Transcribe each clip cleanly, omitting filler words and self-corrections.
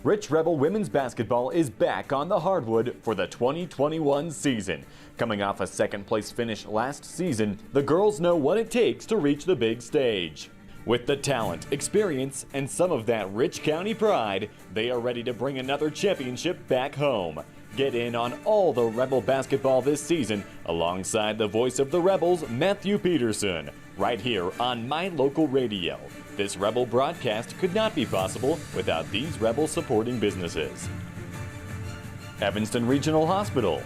Rich Rebel women's basketball is back on the hardwood for the 2021 season. Coming off a second-place finish last season, the girls know what it takes to reach the big stage. With the talent, experience, and some of that Rich County pride, they are ready to bring another championship back home. Get in on all the Rebel basketball this season alongside the voice of the Rebels, Matthew Peterson, right here on My Local Radio. This Rebel broadcast could not be possible without these Rebel supporting businesses: Evanston Regional Hospital,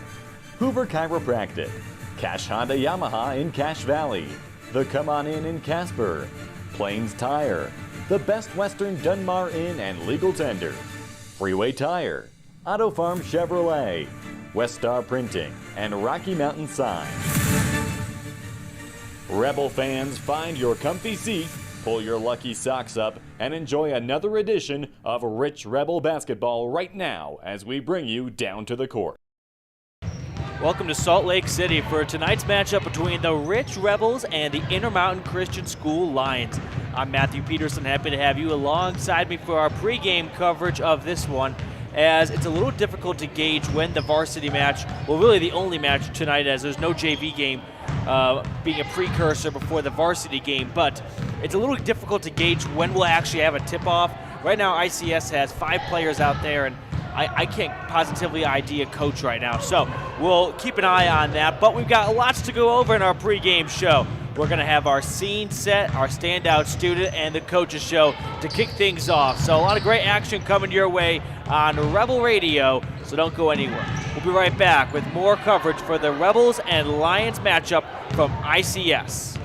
Hoover Chiropractic, Cash Honda Yamaha in Cache Valley, the Come On In Casper, Plains Tire, the Best Western Dunmar Inn and Legal Tender, Freeway Tire, Auto Farm Chevrolet, West Star Printing, and Rocky Mountain Sign. Rebel fans, find your comfy seat, pull your lucky socks up, and enjoy another edition of Rich Rebel Basketball right now as we bring you down to the court. Welcome to Salt Lake City for tonight's matchup between the Rich Rebels and the Intermountain Christian School Lions. I'm Matthew Peterson, happy to have you alongside me for our pregame coverage of this one, as it's a little difficult to gauge when the varsity match, well, really the only match tonight, as there's no JV game being a precursor before the varsity game, but it's a little difficult to gauge when we'll actually have a tip-off. Right now, ICS has 5 players out there, and I can't positively ID a coach right now, so we'll keep an eye on that. But we've got lots to go over in our pregame show. We're going to have our scene set, our standout student, and the coaches show to kick things off. So a lot of great action coming your way on Rebel Radio, so don't go anywhere. We'll be right back with more coverage for the Rebels and Lions matchup from ICS.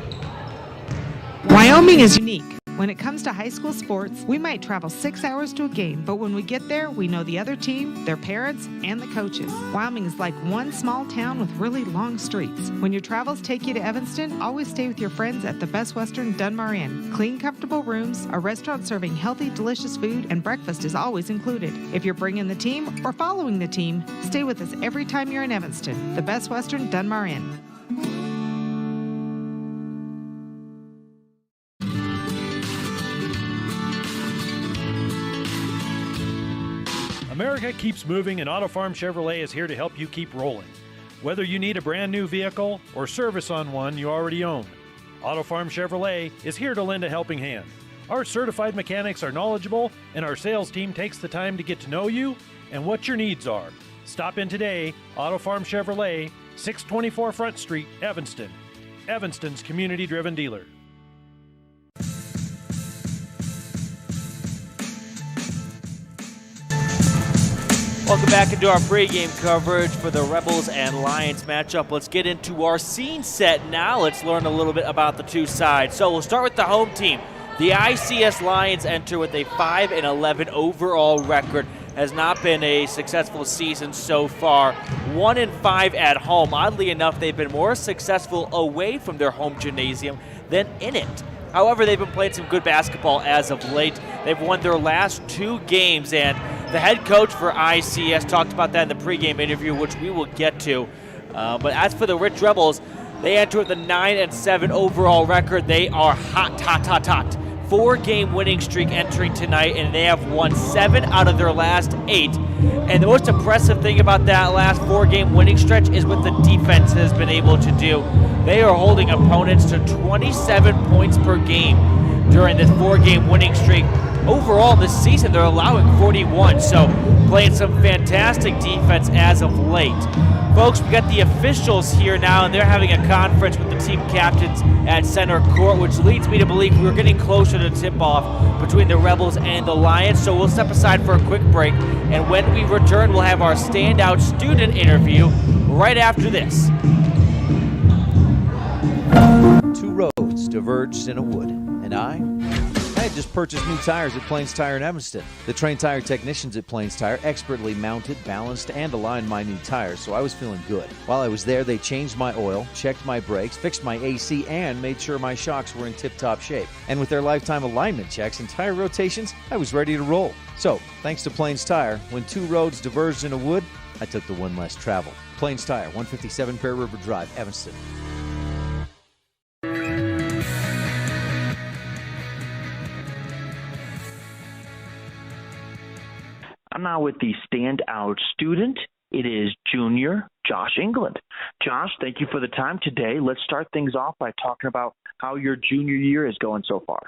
Wyoming is unique. When it comes to high school sports, we might travel 6 hours to a game, but when we get there, we know the other team, their parents, and the coaches. Wyoming is like one small town with really long streets. When your travels take you to Evanston, always stay with your friends at the Best Western Dunmar Inn. Clean, comfortable rooms, a restaurant serving healthy, delicious food, and breakfast is always included. If you're bringing the team or following the team, stay with us every time you're in Evanston. The Best Western Dunmar Inn. America keeps moving, and Auto Farm Chevrolet is here to help you keep rolling. Whether you need a brand new vehicle or service on one you already own, Auto Farm Chevrolet is here to lend a helping hand. Our certified mechanics are knowledgeable, and our sales team takes the time to get to know you and what your needs are. Stop in today. Auto Farm Chevrolet, 624 Front Street, Evanston. Evanston's community-driven dealer. Welcome back into our pregame coverage for the Rebels and Lions matchup. Let's get into our scene set now. Let's learn a little bit about the two sides. So we'll start with the home team. The ICS Lions enter with a 5-11 overall record. Has not been a successful season so far. 1-5 at home. Oddly enough, they've been more successful away from their home gymnasium than in it. However, they've been playing some good basketball as of late. They've won their last 2 games, and the head coach for ICS talked about that in the pregame interview, which we will get to. But as for the Rich Rebels, they enter with a 9-7 overall record. They are hot. 4-game winning streak entering tonight, and they have won 7 out of their last 8. And the most impressive thing about that last 4-game winning stretch is what the defense has been able to do. They are holding opponents to 27 points per game during this 4-game winning streak. Overall this season, they're allowing 41, so playing some fantastic defense as of late. Folks, we got the officials here now, and they're having a conference with the team captains at center court, which leads me to believe we're getting closer to tip-off between the Rebels and the Lions. So we'll step aside for a quick break, and when we return, we'll have our standout student interview right after this. 2 roads diverged in a wood, and I had just purchased new tires at Plains Tire in Evanston. The trained tire technicians at Plains Tire expertly mounted, balanced, and aligned my new tires, so I was feeling good. While I was there, they changed my oil, checked my brakes, fixed my AC, and made sure my shocks were in tip-top shape. And with their lifetime alignment checks and tire rotations, I was ready to roll. So, thanks to Plains Tire, when 2 roads diverged in a wood, I took the one less traveled. Plains Tire, 157 Bear River Drive, Evanston. I'm now with the standout student. It is junior Josh England. Josh, thank you for the time today. Let's start things off by talking about how your junior year is going so far.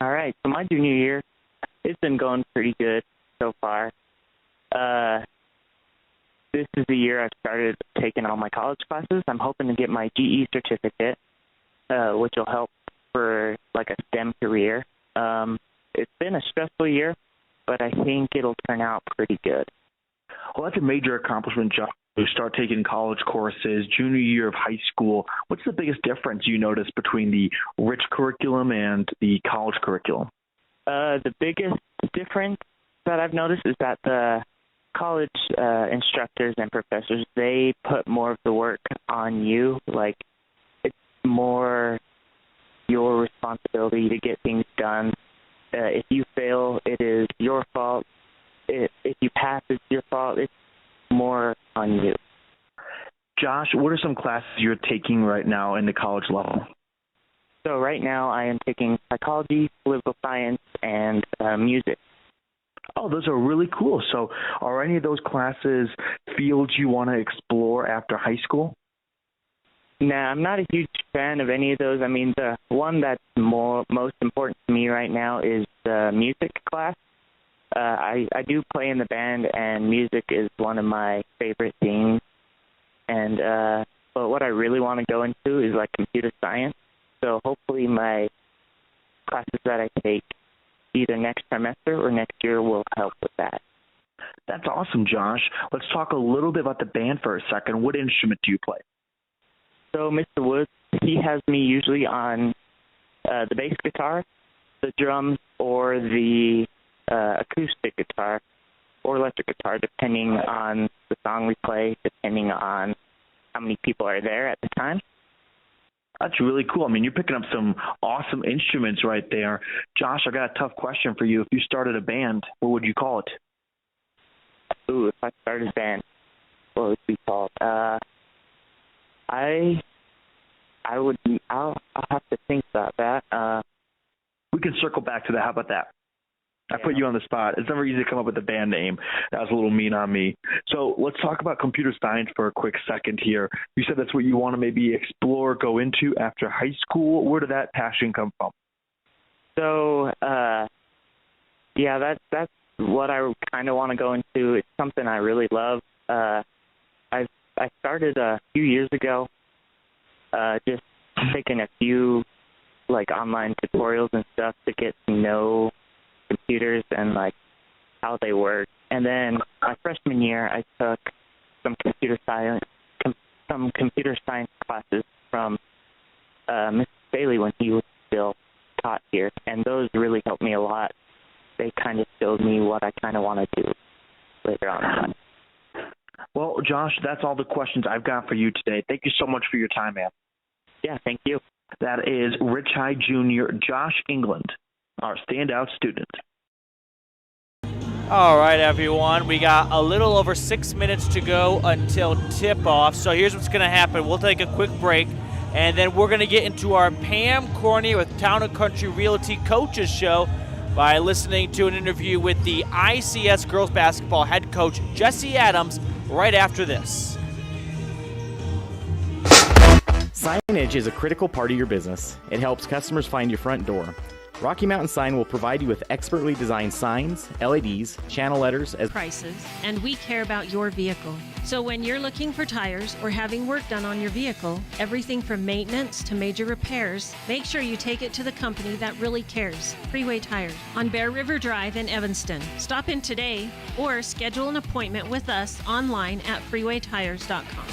All right, so my junior year, it's been going pretty good so far. This is the year I've started taking all my college classes. I'm hoping to get my GE certificate, which will help for like a STEM career. It's been a stressful year, but I think it'll turn out pretty good. Well, that's a major accomplishment, Josh. You start taking college courses, junior year of high school. What's the biggest difference you notice between the rich curriculum and the college curriculum? The biggest difference that I've noticed is that the college instructors and professors, they put more of the work on you. Like, it's more your responsibility to get things done. If you fail, it is your fault. If you pass, it's your fault. It's more on you. Josh, what are some classes you're taking right now in the college level? So right now I am taking psychology, political science, and music. Oh, those are really cool. So are any of those classes fields you want to explore after high school? Nah, I'm not a huge fan of any of those. I mean, the one that's most important to me right now is the music class. I do play in the band, and music is one of my favorite things. And but what I really want to go into is like computer science. So hopefully my classes that I take either next semester or next year will help with that. That's awesome, Josh. Let's talk a little bit about the band for a second. What instrument do you play? So Mr. Woods, he has me usually on the bass guitar, the drums, or the acoustic guitar or electric guitar, depending on the song we play, depending on how many people are there at the time. That's really cool. I mean, you're picking up some awesome instruments right there. Josh, I got a tough question for you. If you started a band, what would you call it? Ooh, if I started a band, what would it be called? I'll have to think about that. We can circle back to that. How about that? I put you on the spot. It's never easy to come up with a band name. That was a little mean on me. So let's talk about computer science for a quick second here. You said that's what you want to maybe explore, go into after high school. Where did that passion come from? So, yeah, that's what I kind of want to go into. It's something I really love. I started a few years ago, just taking a few like online tutorials and stuff to get to know computers and like how they work. And then my freshman year, I took some computer science classes from Mr. Bailey when he was still taught here, and those really helped me a lot. They kind of showed me what I kind of want to do later on. Well, Josh, that's all the questions I've got for you today. Thank you so much for your time, man. Yeah, thank you. That is Rich High Junior Josh England, our standout student. All right, everyone. We got a little over 6 minutes to go until tip-off. So here's what's going to happen. We'll take a quick break, and then we're going to get into our Pam Cornier with Town & Country Realty Coaches Show by listening to an interview with the ICS girls basketball head coach, Jesse Adams, right after this. Signage is a critical part of your business. It helps customers find your front door. Rocky Mountain Sign will provide you with expertly designed signs, LEDs, channel letters, as prices, and we care about your vehicle. So when you're looking for tires or having work done on your vehicle, everything from maintenance to major repairs, make sure you take it to the company that really cares, Freeway Tires, on Bear River Drive in Evanston. Stop in today or schedule an appointment with us online at freewaytires.com.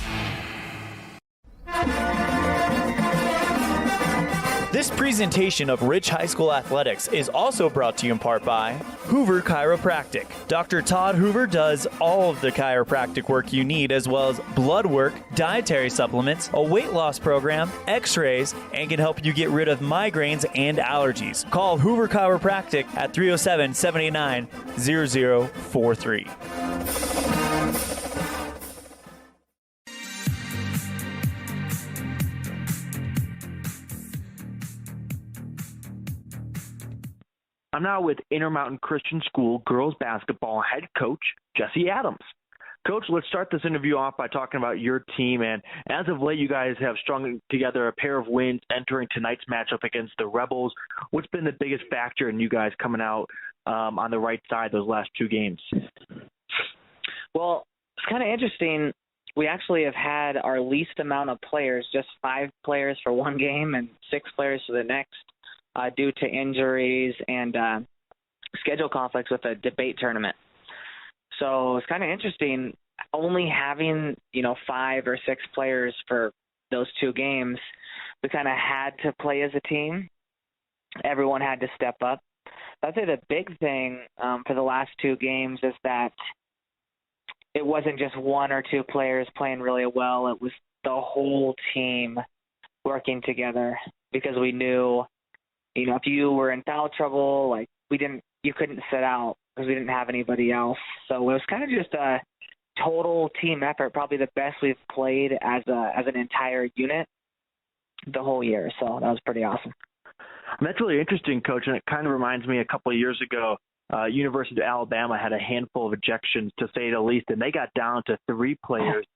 This presentation of Rich High School Athletics is also brought to you in part by Hoover Chiropractic. Dr. Todd Hoover does all of the chiropractic work you need, as well as blood work, dietary supplements, a weight loss program, x-rays, and can help you get rid of migraines and allergies. Call Hoover Chiropractic at 307-789-0043. I'm now with Intermountain Christian School girls basketball head coach Jesse Adams. Coach, let's start this interview off by talking about your team. And as of late, you guys have strung together a pair of wins entering tonight's matchup against the Rebels. What's been the biggest factor in you guys coming out on the right side those last two games? Well, it's kind of interesting. We actually have had our least amount of players, just 5 players for one game and 6 players for the next, due to injuries and schedule conflicts with a debate tournament. So it's kind of interesting only having, 5 or 6 players for those 2 games. We kind of had to play as a team. Everyone had to step up. I'd say the big thing for the last 2 games is that it wasn't just 1 or 2 players playing really well. It was the whole team working together because we knew, if you were in foul trouble, you couldn't sit out because we didn't have anybody else. So it was kind of just a total team effort, probably the best we've played as an entire unit the whole year. So that was pretty awesome. That's really interesting, Coach, and it kind of reminds me a couple of years ago, University of Alabama had a handful of ejections, to say the least, and they got down to 3 players.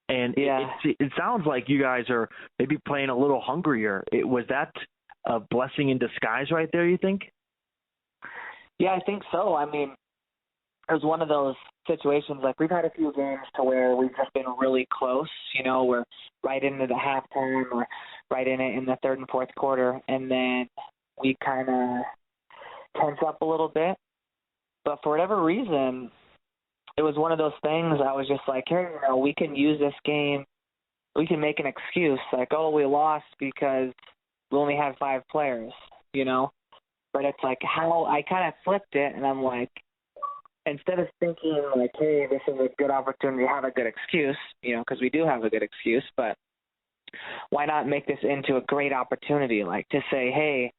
And it sounds like you guys are maybe playing a little hungrier. Was that a blessing in disguise right there, you think? Yeah, I think so. I mean, it was one of those situations, we've had a few games to where we've just been really close, we're right into the halftime or right in it in the third and fourth quarter, and then we kind of tense up a little bit. But for whatever reason, it was one of those things I was just like, hey, we can use this game. We can make an excuse we lost because we only had 5 players, But it's how I kind of flipped it, and I'm like, instead of thinking hey, this is a good opportunity to have a good excuse, because we do have a good excuse, but why not make this into a great opportunity, to say, hey,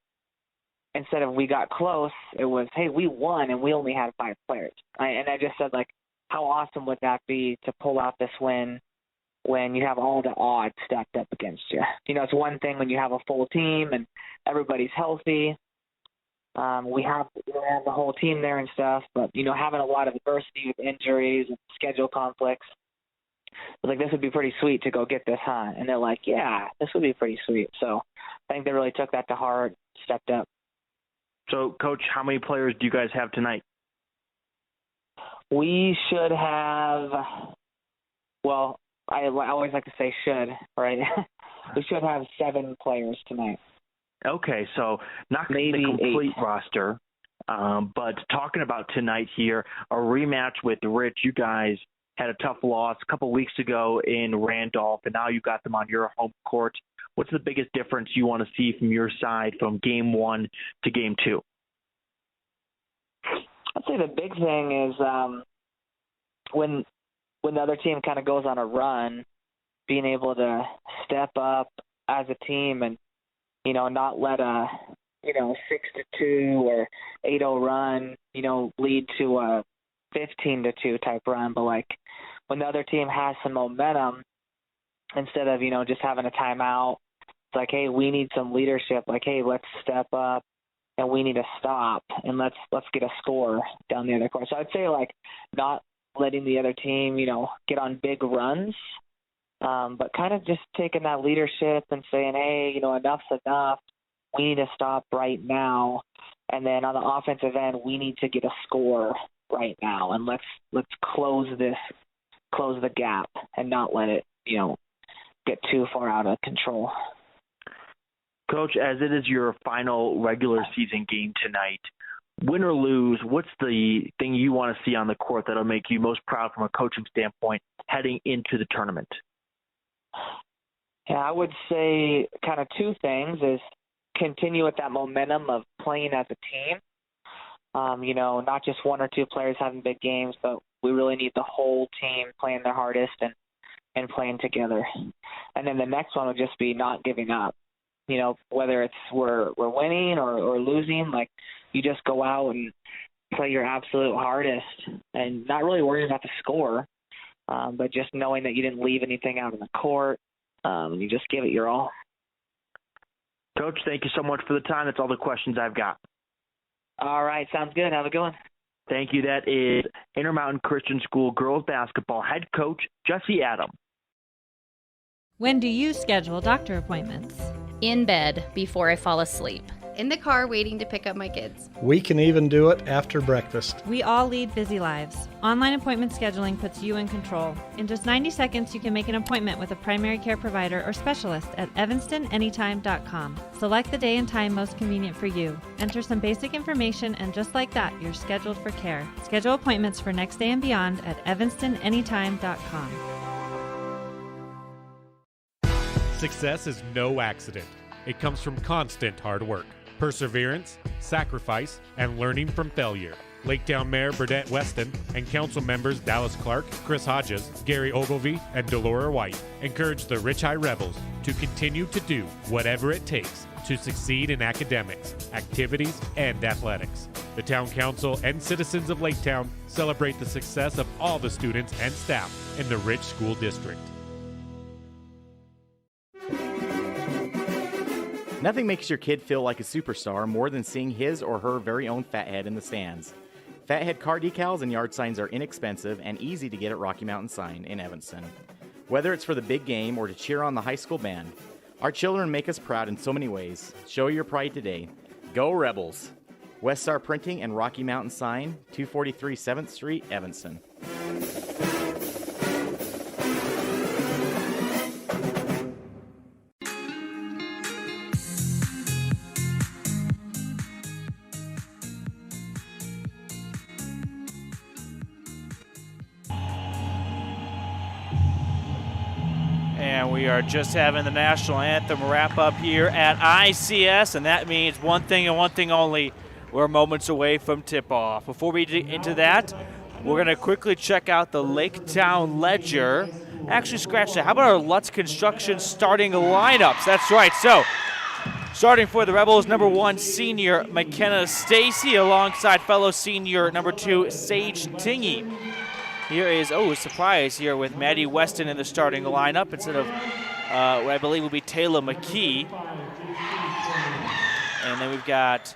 instead of we got close, it was, hey, we won and we only had 5 players. And I just said, how awesome would that be to pull out this win when you have all the odds stacked up against you? It's one thing when you have a full team and everybody's healthy. We have the whole team there and stuff, but, having a lot of adversity with injuries and schedule conflicts, I was this would be pretty sweet to go get this, huh? And they're like, yeah, this would be pretty sweet. So I think they really took that to heart, stepped up. So, Coach, how many players do you guys have tonight? We should have, I always like to say should, right? We should have 7 players tonight. Okay, so not maybe the complete 8 roster, but talking about tonight here, a rematch with Rich. You guys had a tough loss a couple weeks ago in Randolph, and now you got them on your home court. What's the biggest difference you want to see from your side from game 1 to game 2? I'd say the big thing is when the other team kind of goes on a run, being able to step up as a team and, not let a, 6-2 or 8-0 run, lead to a 15-2 type run. But when the other team has some momentum, instead of, just having a timeout, it's hey, we need some leadership. Hey, let's step up and we need to stop and let's get a score down the other court. So I'd say not letting the other team, get on big runs, but kind of just taking that leadership and saying, hey, enough's enough. We need to stop right now. And then on the offensive end, we need to get a score right now. And let's close the gap and not let it, get too far out of control. Coach, as it is your final regular season game tonight, win or lose, what's the thing you want to see on the court that'll make you most proud from a coaching standpoint heading into the tournament? Yeah, I would say kind of 2 things is continue with that momentum of playing as a team. Not just 1 or 2 players having big games, but we really need the whole team playing their hardest and playing together. And then the next one would just be not giving up. Whether it's we're winning or losing, you just go out and play your absolute hardest and not really worrying about the score, but just knowing that you didn't leave anything out on the court, and you just give it your all. Coach, thank you so much for the time. That's all the questions I've got. All right, sounds good. Have a good one. Thank you. That is Intermountain Christian School girls basketball head coach Jesse Adam. When do you schedule doctor appointments? In bed before I fall asleep. In the car waiting to pick up my kids. We can even do it after breakfast. We all lead busy lives. Online appointment scheduling puts you in control. In just 90 seconds, you can make an appointment with a primary care provider or specialist at evanstonanytime.com. Select the day and time most convenient for you. Enter some basic information, and just like that, you're scheduled for care. Schedule appointments for next day and beyond at evanstonanytime.com. Success is no accident. It comes from constant hard work, perseverance, sacrifice, and learning from failure. Laketown Mayor Burdette Weston and council members Dallas Clark, Chris Hodges, Gary Ogilvie, and Delora White encourage the Rich High Rebels to continue to do whatever it takes to succeed in academics, activities, and athletics. The town council and citizens of Laketown celebrate the success of all the students and staff in the Rich School District. Nothing makes your kid feel like a superstar more than seeing his or her very own Fathead in the stands. Fathead car decals and yard signs are inexpensive and easy to get at Rocky Mountain Sign in Evanston. Whether it's for the big game or to cheer on the high school band, our children make us proud in so many ways. Show your pride today. Go Rebels! West Star Printing and Rocky Mountain Sign, 243 7th Street, Evanston. And we are just having the national anthem wrap up here at ICS, and that means one thing and one thing only. We're moments away from tip-off. Before we get into that, we're going to quickly check out the Laketown Ledger. Actually, scratch that. How about our Lutz Construction starting lineups? That's right. So, starting for the Rebels, number 1, senior McKenna Stacy, alongside fellow senior number 2, Sage Tingy. Here is, a surprise here with Maddie Weston in the starting lineup instead of what I believe will be Taylor McKee. And then we've got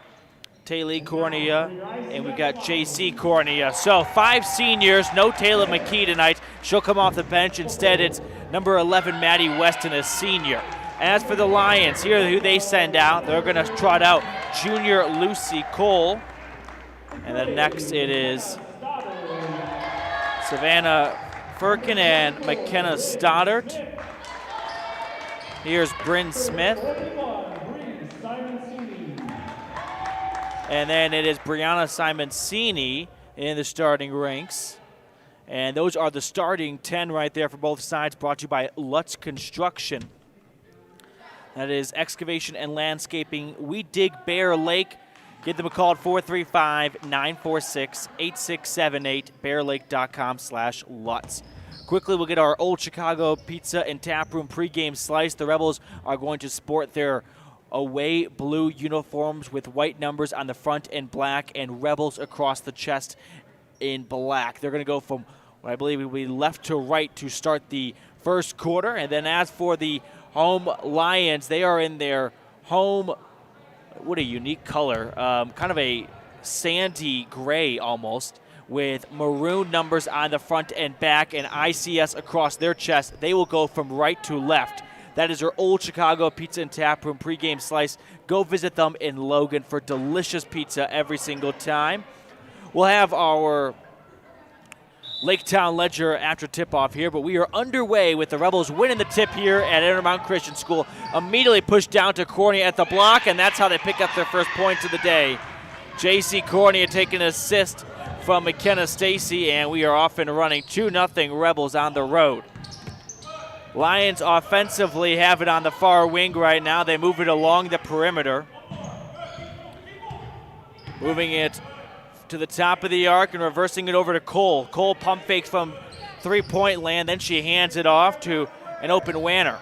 Taylor Cornea, and we've got JC Cornea. So 5 seniors, no Taylor McKee tonight. She'll come off the bench. Instead, it's number 11, Maddie Weston, a senior. As for the Lions, here who they send out. They're going to trot out junior Lucy Cole. And then next it is Savannah Firkin and McKenna Stoddart. Here's Bryn Smith. And then it is Brianna Simoncini in the starting ranks. And those are the starting 10 right there for both sides, brought to you by Lutz Construction. That is excavation and landscaping. We dig Bear Lake. Give them a call at 435-946-8678, bearlake.com/Lutz. Quickly, we'll get our Old Chicago Pizza and Tap Room pregame slice. The Rebels are going to sport their away blue uniforms with white numbers on the front and black, and Rebels across the chest in black. They're going to go from what I believe will be left to right to start the first quarter. And then as for the home Lions, they are in their home, what a unique color, kind of a sandy gray almost, with maroon numbers on the front and back and ICS across their chest. They will go from right to left. That is our Old Chicago Pizza and Tap Room pregame slice. Go visit them in Logan for delicious pizza every single time. We'll have our Laketown Ledger after tip-off here, but we are underway with the Rebels winning the tip here at Intermountain Christian School. Immediately pushed down to Cornea at the block, and that's how they pick up their first points of the day. JC Cornea taking an assist from McKenna Stacy, and we are off and running 2-0 Rebels on the road. Lions offensively have it on the far wing right now. They move it along the perimeter. Moving it to the top of the arc and reversing it over to Cole. Cole pump fakes from three-point land, then she hands it off to an open Wanner.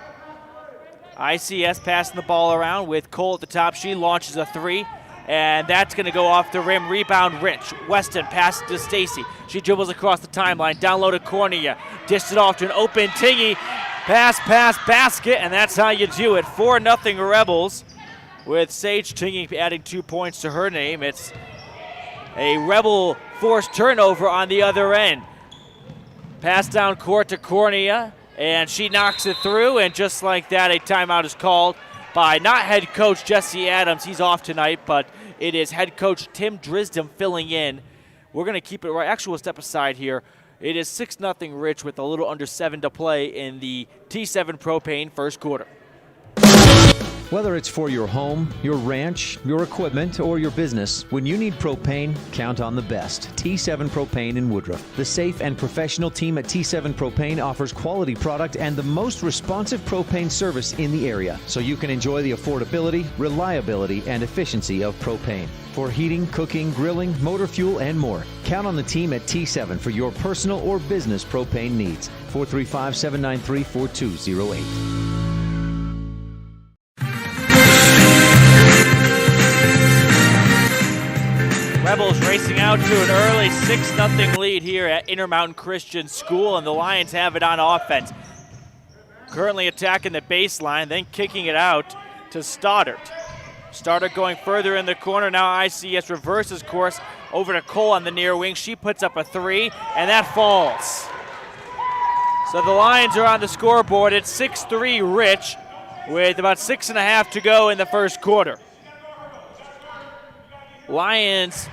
ICS passing the ball around with Cole at the top. She launches a three, and that's going to go off the rim. Rebound Rich. Weston passes to Stacy. She dribbles across the timeline. Down low to Cornea. Dished it off to an open Tingy. Pass, basket, and that's how you do it. 4-0 Rebels with Sage Tingy adding 2 points to her name. It's A Rebel forced turnover on the other end. Pass down court to Cornea, and she knocks it through, and just like that, a timeout is called by not head coach Jesse Adams. He's off tonight, but it is head coach Tim Drisdom filling in. We're going to keep it right. Actually, we'll step aside here. It is 6-0 Rich with a little under 7 to play in the T7 Propane first quarter. Whether it's for your home, your ranch, your equipment, or your business, when you need propane, count on the best. T7 Propane in Woodruff. The safe and professional team at T7 Propane offers quality product and the most responsive propane service in the area, so you can enjoy the affordability, reliability, and efficiency of propane. For heating, cooking, grilling, motor fuel, and more, count on the team at T7 for your personal or business propane needs. 435-793-4208. Rebels racing out to an early 6-0 lead here at Intermountain Christian School, and the Lions have it on offense. Currently attacking the baseline, then kicking it out to Stoddard. Stoddard going further in the corner. Now ICS reverses course over to Cole on the near wing. She puts up a 3, and that falls. So the Lions are on the scoreboard at 6-3 Rich with about 6.5 to go in the first quarter. Lions,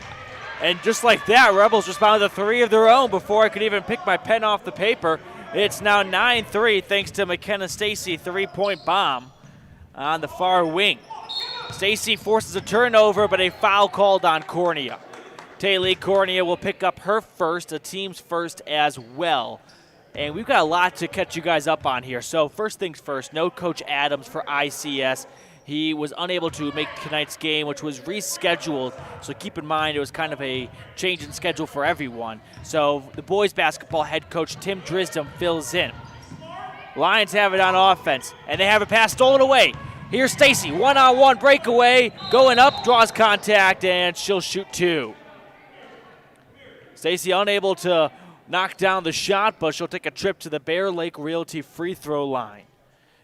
and just like that, Rebels responded to 3 of their own before I could even pick my pen off the paper. It's now 9-3 thanks to McKenna Stacy, 3-point bomb on the far wing. Stacy forces a turnover, but a foul called on Cornea. Taylor Cornea will pick up her first, a team's first as well. And we've got a lot to catch you guys up on here. So first things first, no Coach Adams for ICS. He was unable to make tonight's game, which was rescheduled. So keep in mind, it was kind of a change in schedule for everyone. So the boys basketball head coach, Tim Drisdom, fills in. Lions have it on offense, and they have a pass stolen away. Here's Stacy, one-on-one breakaway, going up, draws contact, and she'll shoot 2. Stacy unable to knock down the shot, but she'll take a trip to the Bear Lake Realty free throw line.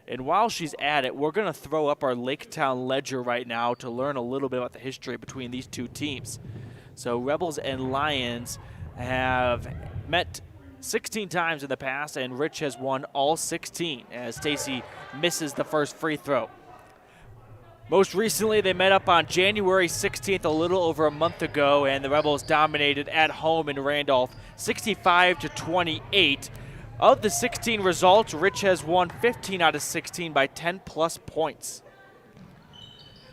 And while she's at it, we're going to throw up our Laketown ledger right now to learn a little bit about the history between these two teams. So Rebels and Lions have met 16 times in the past, and Rich has won all 16 as Stacy misses the first free throw. Most recently, they met up on January 16th, a little over a month ago, and the Rebels dominated at home in Randolph, 65-28. Of the 16 results, Rich has won 15 out of 16 by 10-plus points.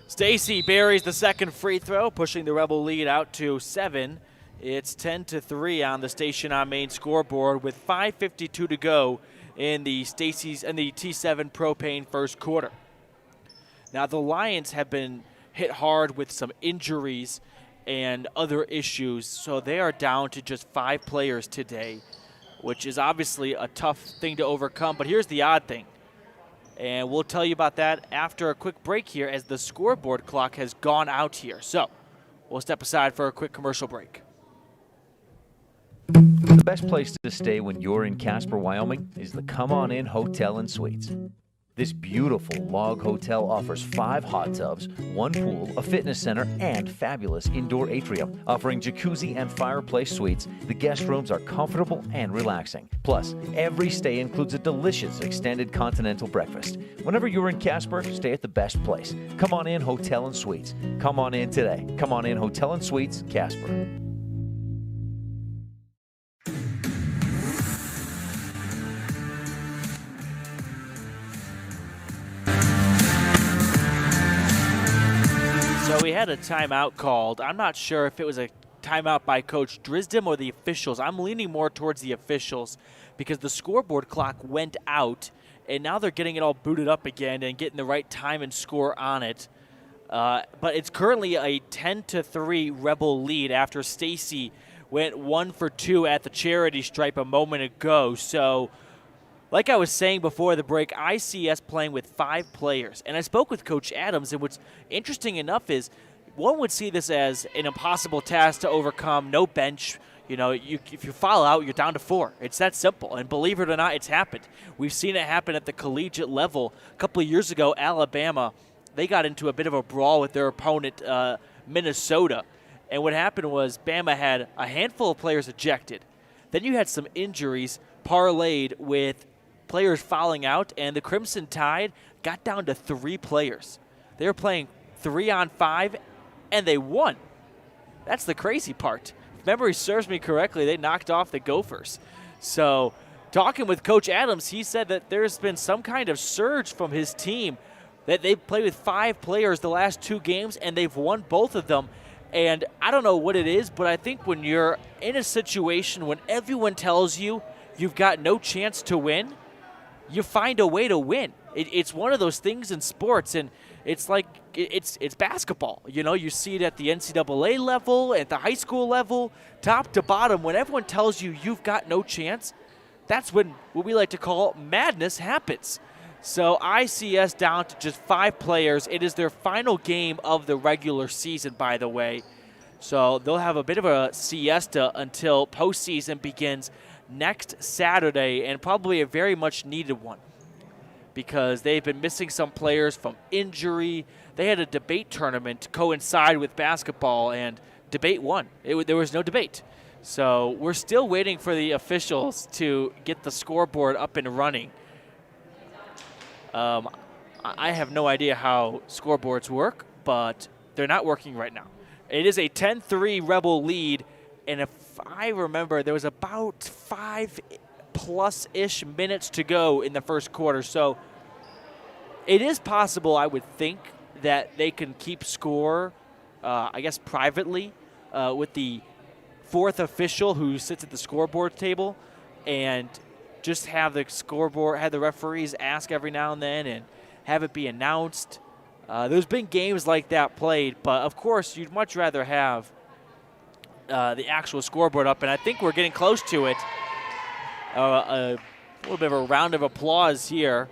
Stacy buries the second free throw, pushing the Rebel lead out to 7. It's 10-3 on the Station on Main scoreboard with 5:52 to go in the T7 Propane first quarter. Now the Lions have been hit hard with some injuries and other issues, so they are down to just 5 players today, which is obviously a tough thing to overcome. But here's the odd thing, and we'll tell you about that after a quick break here as the scoreboard clock has gone out here. So we'll step aside for a quick commercial break. The best place to stay when you're in Casper, Wyoming is the Come On In Hotel and Suites. This beautiful log hotel offers 5 hot tubs, 1 pool, a fitness center, and fabulous indoor atrium. Offering jacuzzi and fireplace suites, the guest rooms are comfortable and relaxing. Plus, every stay includes a delicious extended continental breakfast. Whenever you're in Casper, stay at the best place. Come On In Hotel and Suites. Come on in today. Come On In Hotel and Suites, Casper. So we had a timeout called. I'm not sure if it was a timeout by Coach Drisdom or the officials. I'm leaning more towards the officials because the scoreboard clock went out, and now they're getting it all booted up again and getting the right time and score on it. But it's currently a 10-3 Rebel lead after Stacy went 1 for 2 at the charity stripe a moment ago. So like I was saying before the break, ICS playing with 5 players. And I spoke with Coach Adams, and what's interesting enough is one would see this as an impossible task to overcome, no bench. You know, if you foul out, you're down to 4. It's that simple. And believe it or not, it's happened. We've seen it happen at the collegiate level. A couple of years ago, Alabama, they got into a bit of a brawl with their opponent, Minnesota. And what happened was Bama had a handful of players ejected. Then you had some injuries parlayed with players fouling out, and the Crimson Tide got down to 3 players. They were playing 3-on-5, and they won. That's the crazy part. If memory serves me correctly, they knocked off the Gophers. So talking with Coach Adams, he said that there's been some kind of surge from his team, that they've played with 5 players the last 2 games, and they've won both of them. And I don't know what it is, but I think when you're in a situation when everyone tells you you've got no chance to win, you find a way to win. It's one of those things in sports, and it's like it's basketball. You know, you see it at the NCAA level, at the high school level, top to bottom. When everyone tells you you've got no chance, that's when what we like to call madness happens. So ICS down to just 5 players. It is their final game of the regular season, by the way. So they'll have a bit of a siesta until postseason begins next Saturday, and probably a very much needed one because they've been missing some players from injury. They had a debate tournament coincide with basketball, and debate won. There was no debate. So we're still waiting for the officials to get the scoreboard up and running. I have no idea how scoreboards work, but they're not working right now. It is a 10-3 Rebel lead, and if I remember, there was about 5+-ish minutes to go in the first quarter. So it is possible, I would think, that they can keep score, I guess, privately with the 4th official who sits at the scoreboard table, and just have the scoreboard, have the referees ask every now and then and have it be announced. There's been games like that played, but of course you'd much rather have the actual scoreboard up, and I think we're getting close to it. A little bit of a round of applause here,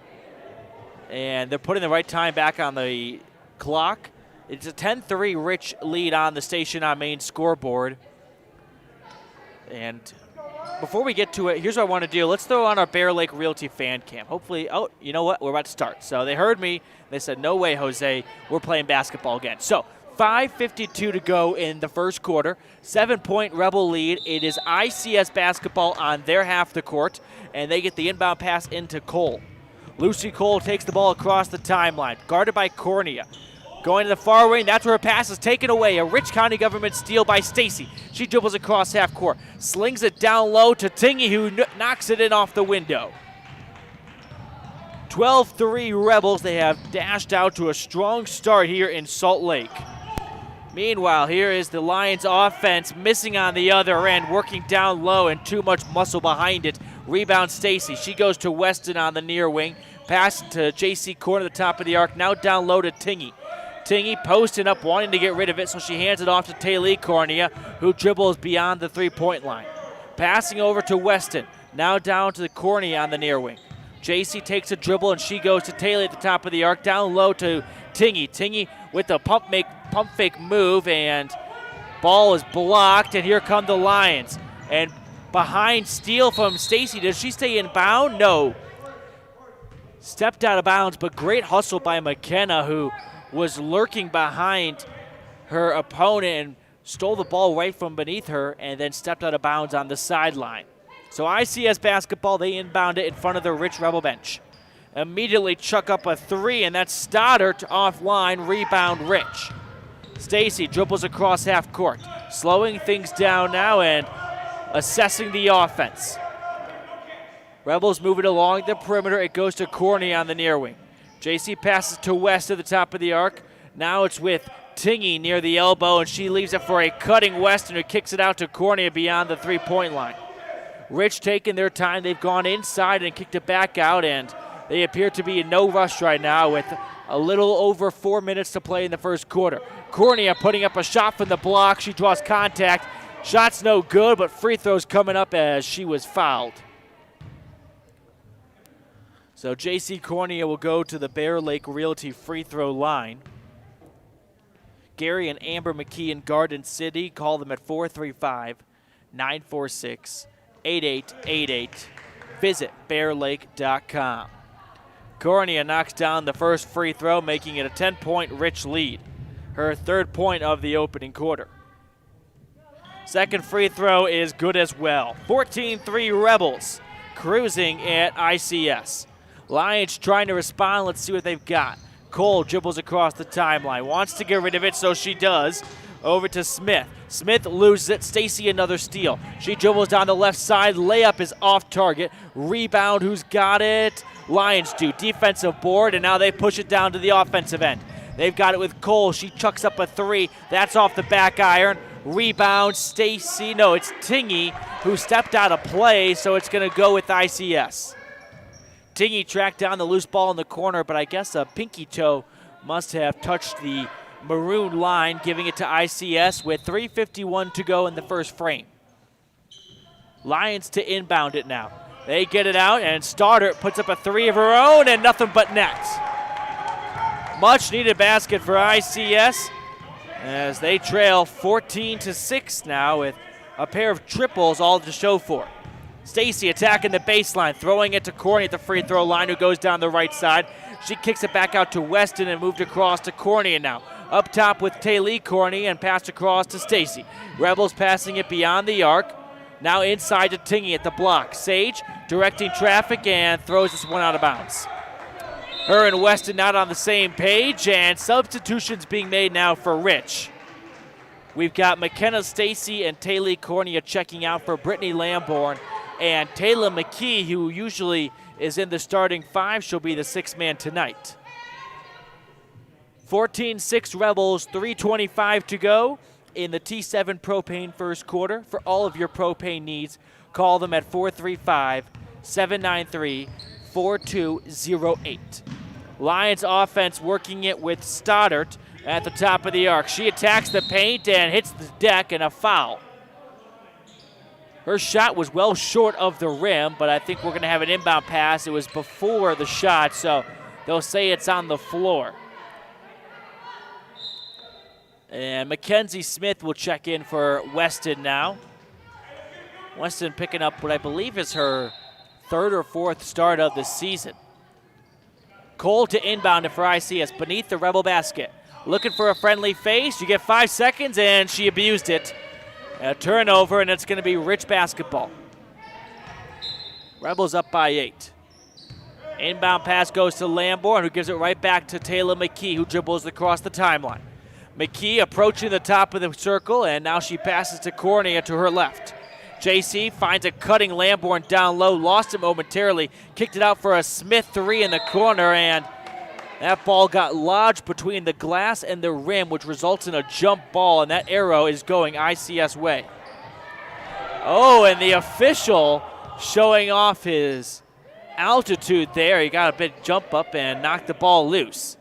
and they're putting the right time back on the clock. It's a 10-3 Rich lead on the Station on Main scoreboard. And before we get to it, here's what I want to do. Let's throw on our Bear Lake Realty fan cam. Hopefully, oh, you know what? We're about to start. So they heard me. They said, no way, Jose. We're playing basketball again. So 5:52 to go in the first quarter. 7-point Rebel lead. It is ICS basketball on their half the court, and they get the inbound pass into Cole. Lucy Cole takes the ball across the timeline, guarded by Cornea. Going to the far wing, that's where a pass is taken away. A Rich County government steal by Stacy. She dribbles across half court, slings it down low to Tingy, who knocks it in off the window. 12-3 Rebels. They have dashed out to a strong start here in Salt Lake. Meanwhile, here is the Lions offense missing on the other end, working down low and too much muscle behind it. Rebound Stacy. She goes to Weston on the near wing. Pass to J.C. Corner at the top of the arc. Now down low to Tingy. Tingy posting up, wanting to get rid of it, so she hands it off to Taylor Cornea, who dribbles beyond the three-point line. Passing over to Weston. Now down to the Cornea on the near wing. J.C. takes a dribble, and she goes to Taylor at the top of the arc. Down low to Tingy. Tingy with the pump fake move, and ball is blocked, and here come the Lions. And behind steal from Stacy. Does she stay in bound? No. Stepped out of bounds, but great hustle by McKenna, who was lurking behind her opponent and stole the ball right from beneath her and then stepped out of bounds on the sideline. So ICS basketball, they inbound it in front of the Rich Rebel bench. Immediately chuck up a three, and that's Stoddard offline, rebound Rich. Stacy dribbles across half court, slowing things down now and assessing the offense. Rebels moving along the perimeter. It goes to Cornea on the near wing. JC passes to West at the top of the arc. Now it's with Tingy near the elbow, and she leaves it for a cutting Weston, who kicks it out to Cornea beyond the three-point line. Rich taking their time. They've gone inside and kicked it back out, and they appear to be in no rush right now with a little over 4 minutes to play in the first quarter. Cornea putting up a shot from the block. She draws contact. Shot's no good, but free throws coming up as she was fouled. So J.C. Cornea will go to the Bear Lake Realty free throw line. Gary and Amber McKee in Garden City. Call them at 435-946-8888. Visit bearlake.com. Cornea knocks down the first free throw, making it a 10-point Rich lead. Her third point of the opening quarter. Second free throw is good as well. 14-3 Rebels cruising at ICS. Lions trying to respond. Let's see what they've got. Cole dribbles across the timeline. Wants to get rid of it, so she does. Over to Smith. Smith loses it. Stacy another steal. She dribbles down the left side. Layup is off target. Rebound, who's got it? Lions do. Defensive board, and now they push it down to the offensive end. They've got it with Cole. She chucks up a three. That's off the back iron. Rebound, Stacy. No, it's Tingy who stepped out of play, so it's going to go with ICS. Tingy tracked down the loose ball in the corner, but I guess a pinky toe must have touched the maroon line, giving it to ICS with 3:51 to go in the first frame. Lions to inbound it now. They get it out, and Stoddard puts up a three of her own, and nothing but net. Much needed basket for ICS as they trail 14-6 now with a pair of triples all to show for it. Stacy attacking the baseline, throwing it to Corney at the free throw line, who goes down the right side. She kicks it back out to Weston and moved across to Corney, and now up top with Taylor Corney and passed across to Stacy. Rebels passing it beyond the arc. Now inside to Tingy at the block. Sage directing traffic and throws this one out of bounds. Her and Weston not on the same page, and substitutions being made now for Rich. We've got McKenna Stacy and Taylor Corney checking out for Brittany Lamborn, and Taylor McKee, who usually is in the starting five. She'll be the sixth man tonight. 14-6 Rebels, 3:25 to go in the T7 Propane first quarter. For all of your propane needs, call them at 435-793-4208. Lions offense working it with Stoddard at the top of the arc. She attacks the paint and hits the deck, and a foul. Her shot was well short of the rim, but I think we're going to have an inbound pass. It was before the shot, so they'll say it's on the floor. And Mackenzie Smith will check in for Weston now. Weston picking up what I believe is her third or fourth start of the season. Cole to inbound it for ICS beneath the Rebel basket. Looking for a friendly face. You get 5 seconds, and she abused it. A turnover, and it's going to be Rich basketball. Rebels up by 8. Inbound pass goes to Lamborn, who gives it right back to Taylor McKee, who dribbles across the timeline. McKee approaching the top of the circle, and now she passes to Cornea to her left. JC finds a cutting Lamborn down low, lost it momentarily, kicked it out for a Smith three in the corner, and that ball got lodged between the glass and the rim, which results in a jump ball, and that arrow is going ICS way. Oh, and the official showing off his altitude there. He got a big jump up and knocked the ball loose.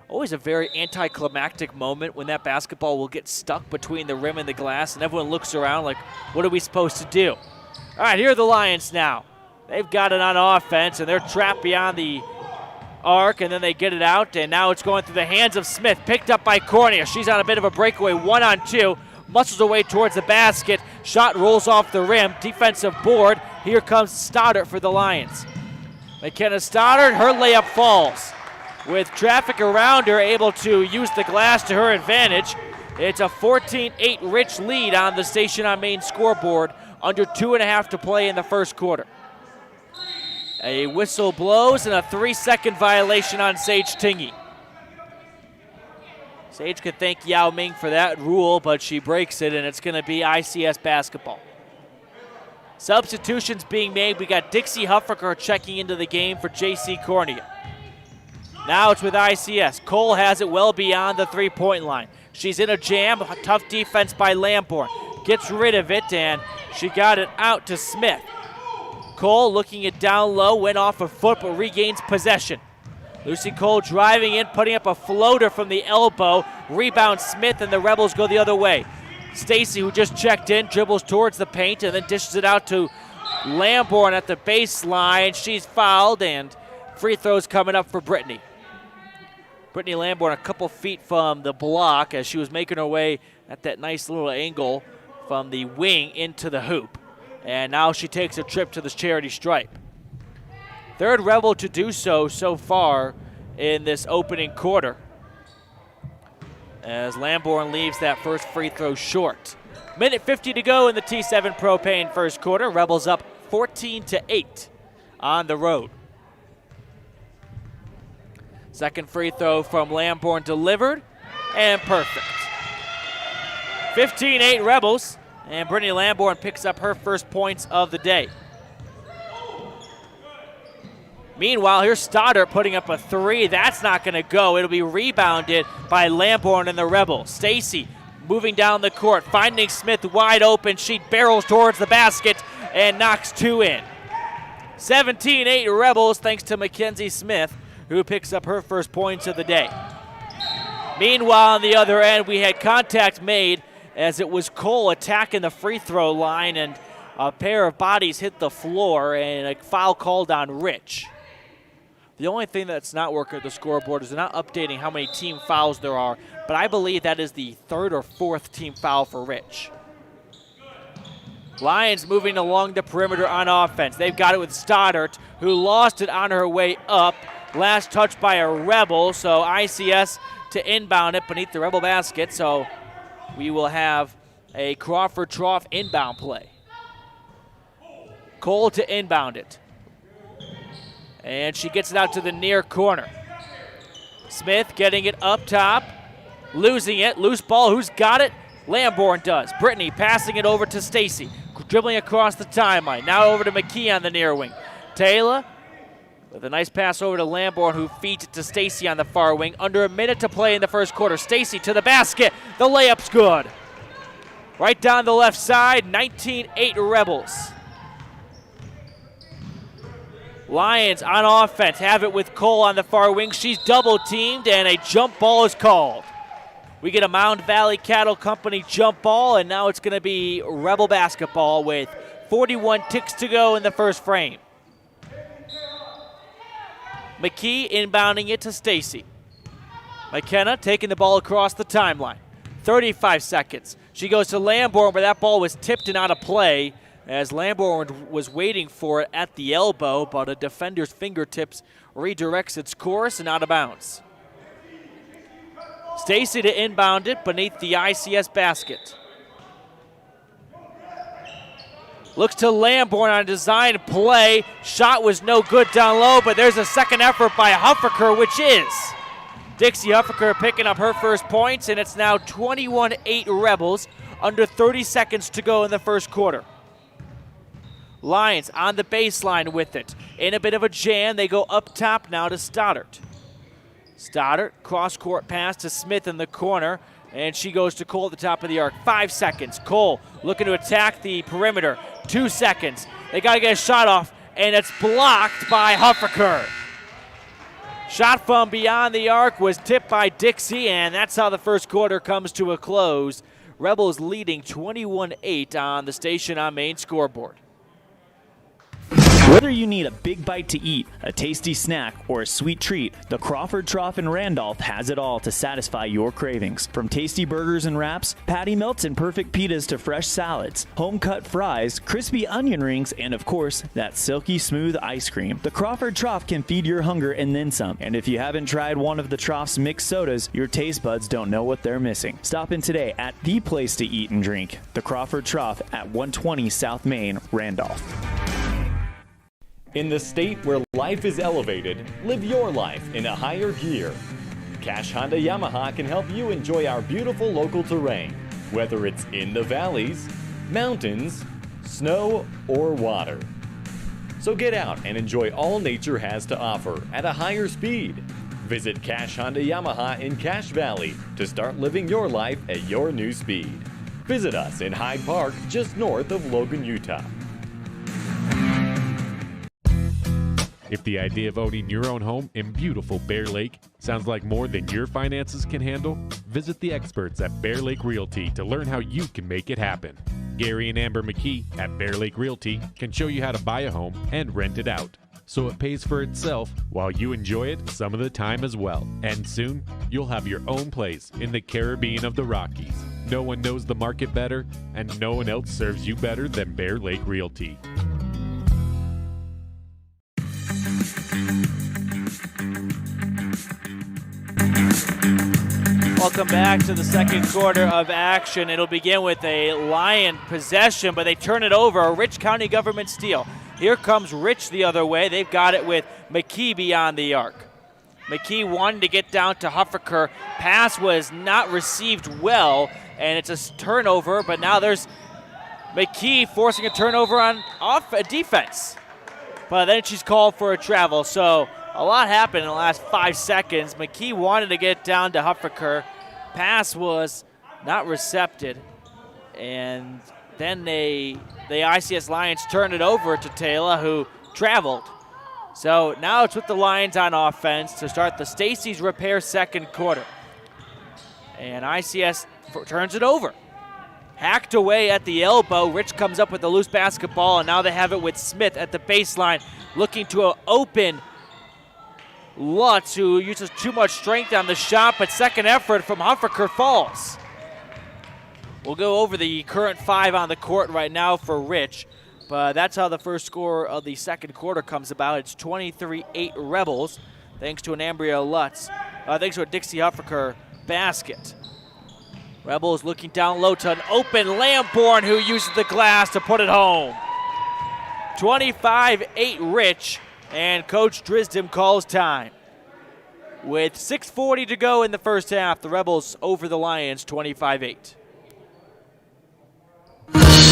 Always a very anticlimactic moment when that basketball will get stuck between the rim and the glass, and everyone looks around like, what are we supposed to do? All right, here are the Lions now. They've got it on offense, and they're trapped beyond the arc, and then they get it out, and now it's going through the hands of Smith, picked up by Cornea. She's on a bit of a breakaway, 1-on-2, muscles away towards the basket. Shot rolls off the rim, defensive board. Here comes Stoddard for the Lions. McKenna Stoddard, her layup falls. With traffic around her, able to use the glass to her advantage. It's a 14-8 Rich lead on the Station on Main scoreboard, under 2.5 to play in the first quarter. A whistle blows and a 3-second violation on Sage Tingy. Sage could thank Yao Ming for that rule, but she breaks it, and it's going to be ICS basketball. Substitutions being made. We got Dixie Huffaker checking into the game for J.C. Cornea. Now it's with ICS. Cole has it well beyond the three-point line. She's in a jam, a tough defense by Lamborn. Gets rid of it, and she got it out to Smith. Cole looking it down low, went off a foot, but regains possession. Lucy Cole driving in, putting up a floater from the elbow. Rebound Smith, and the Rebels go the other way. Stacy, who just checked in, dribbles towards the paint and then dishes it out to Lamborn at the baseline. She's fouled, and free throws coming up for Brittany. Brittany Lamborn a couple feet from the block as she was making her way at that nice little angle from the wing into the hoop. And now she takes a trip to the charity stripe. Third Rebel to do so far in this opening quarter, as Lamborn leaves that first free throw short. Minute 50 to go in the T7 Propane first quarter. Rebels up 14-8 on the road. Second free throw from Lamborn delivered and perfect. 15-8 Rebels, and Brittany Lamborn picks up her first points of the day. Meanwhile, here's Stoddard putting up a three. That's not going to go. It'll be rebounded by Lamborn and the Rebels. Stacy moving down the court, finding Smith wide open. She barrels towards the basket and knocks two in. 17-8 Rebels thanks to Mackenzie Smith, who picks up her first points of the day. Meanwhile, on the other end, we had contact made as it was Cole attacking the free throw line, and a pair of bodies hit the floor and a foul called on Rich. The only thing that's not working at the scoreboard is they're not updating how many team fouls there are, but I believe that is the third or fourth team foul for Rich. Lions moving along the perimeter on offense. They've got it with Stoddard, who lost it on her way up. Last touch by a Rebel, so ICS to inbound it beneath the Rebel basket, so we will have a Crawford-Trough inbound play. Cole to inbound it. And she gets it out to the near corner. Smith getting it up top, losing it. Loose ball, who's got it? Lamborn does. Brittany passing it over to Stacy, dribbling across the timeline. Now over to McKee on the near wing. Taylor with a nice pass over to Lamborn, who feeds it to Stacy on the far wing. Under a minute to play in the first quarter. Stacy to the basket. The layup's good. Right down the left side, 19-8 Rebels. Lions on offense have it with Cole on the far wing. She's double teamed and a jump ball is called. We get a Mound Valley Cattle Company jump ball, and now it's going to be Rebel basketball with 41 ticks to go in the first frame. McKee inbounding it to Stacy. McKenna taking the ball across the timeline. 35 seconds. She goes to Lamborn, but that ball was tipped and out of play as Lamborn was waiting for it at the elbow, but a defender's fingertips redirects its course and out of bounds. Stacy to inbound it beneath the ICS basket. Looks to Lamborn on a design play. Shot was no good down low, but there's a second effort by Huffaker, which is Dixie Huffaker picking up her first points, and it's now 21-8 Rebels, under 30 seconds to go in the first quarter. Lions on the baseline with it. In a bit of a jam, they go up top now to Stoddard. Stoddard, cross-court pass to Smith in the corner, and she goes to Cole at the top of the arc. 5 seconds. Cole looking to attack the perimeter. 2 seconds. They got to get a shot off, and it's blocked by Huffaker. Shot from beyond the arc was tipped by Dixie, and that's how the first quarter comes to a close. Rebels leading 21-8 on the Station on Main scoreboard. Whether you need a big bite to eat, a tasty snack, or a sweet treat, the Crawford Trough in Randolph has it all to satisfy your cravings. From tasty burgers and wraps, patty melts and perfect pitas to fresh salads, home-cut fries, crispy onion rings, and of course, that silky smooth ice cream. The Crawford Trough can feed your hunger and then some. And if you haven't tried one of the Trough's mixed sodas, your taste buds don't know what they're missing. Stop in today at the place to eat and drink, the Crawford Trough at 120 South Main, Randolph. In the state where life is elevated, live your life in a higher gear. Cash Honda Yamaha can help you enjoy our beautiful local terrain, whether it's in the valleys, mountains, snow, or water. So get out and enjoy all nature has to offer at a higher speed. Visit Cash Honda Yamaha in Cache Valley to start living your life at your new speed. Visit us in Hyde Park, just north of Logan, Utah. If the idea of owning your own home in beautiful Bear Lake sounds like more than your finances can handle, visit the experts at Bear Lake Realty to learn how you can make it happen. Gary and Amber McKee at Bear Lake Realty can show you how to buy a home and rent it out, so it pays for itself while you enjoy it some of the time as well. And soon, you'll have your own place in the Caribbean of the Rockies. No one knows the market better, and no one else serves you better than Bear Lake Realty. Welcome back to the second quarter of action. It'll begin with a Lion possession, but they turn it over. A Rich County government steal. Here comes Rich the other way. They've got it with McKee beyond the arc. McKee wanted to get down to Huffaker. Pass was not received well, and it's a turnover, but now there's McKee forcing a turnover on defense. But then she's called for a travel, so a lot happened in the last 5 seconds. McKee wanted to get down to Huffaker. Pass was not recepted, and then the ICS Lions turned it over to Taylor, who traveled. So now it's with the Lions on offense to start the Stacy's Repair second quarter. And ICS turns it over. Hacked away at the elbow. Rich comes up with a loose basketball, and now they have it with Smith at the baseline, looking to open Lutz, who uses too much strength on the shot, but second effort from Huffaker falls. We'll go over the current 5 on the court right now for Rich, but that's how the first score of the second quarter comes about. It's 23-8 Rebels, thanks to an Ambria Lutz, thanks to a Dixie Huffaker basket. Rebels looking down low to an open Lamborn, who uses the glass to put it home. 25-8 Rich, and Coach Drisdom calls time. With 6:40 to go in the first half, the Rebels over the Lions 25-8.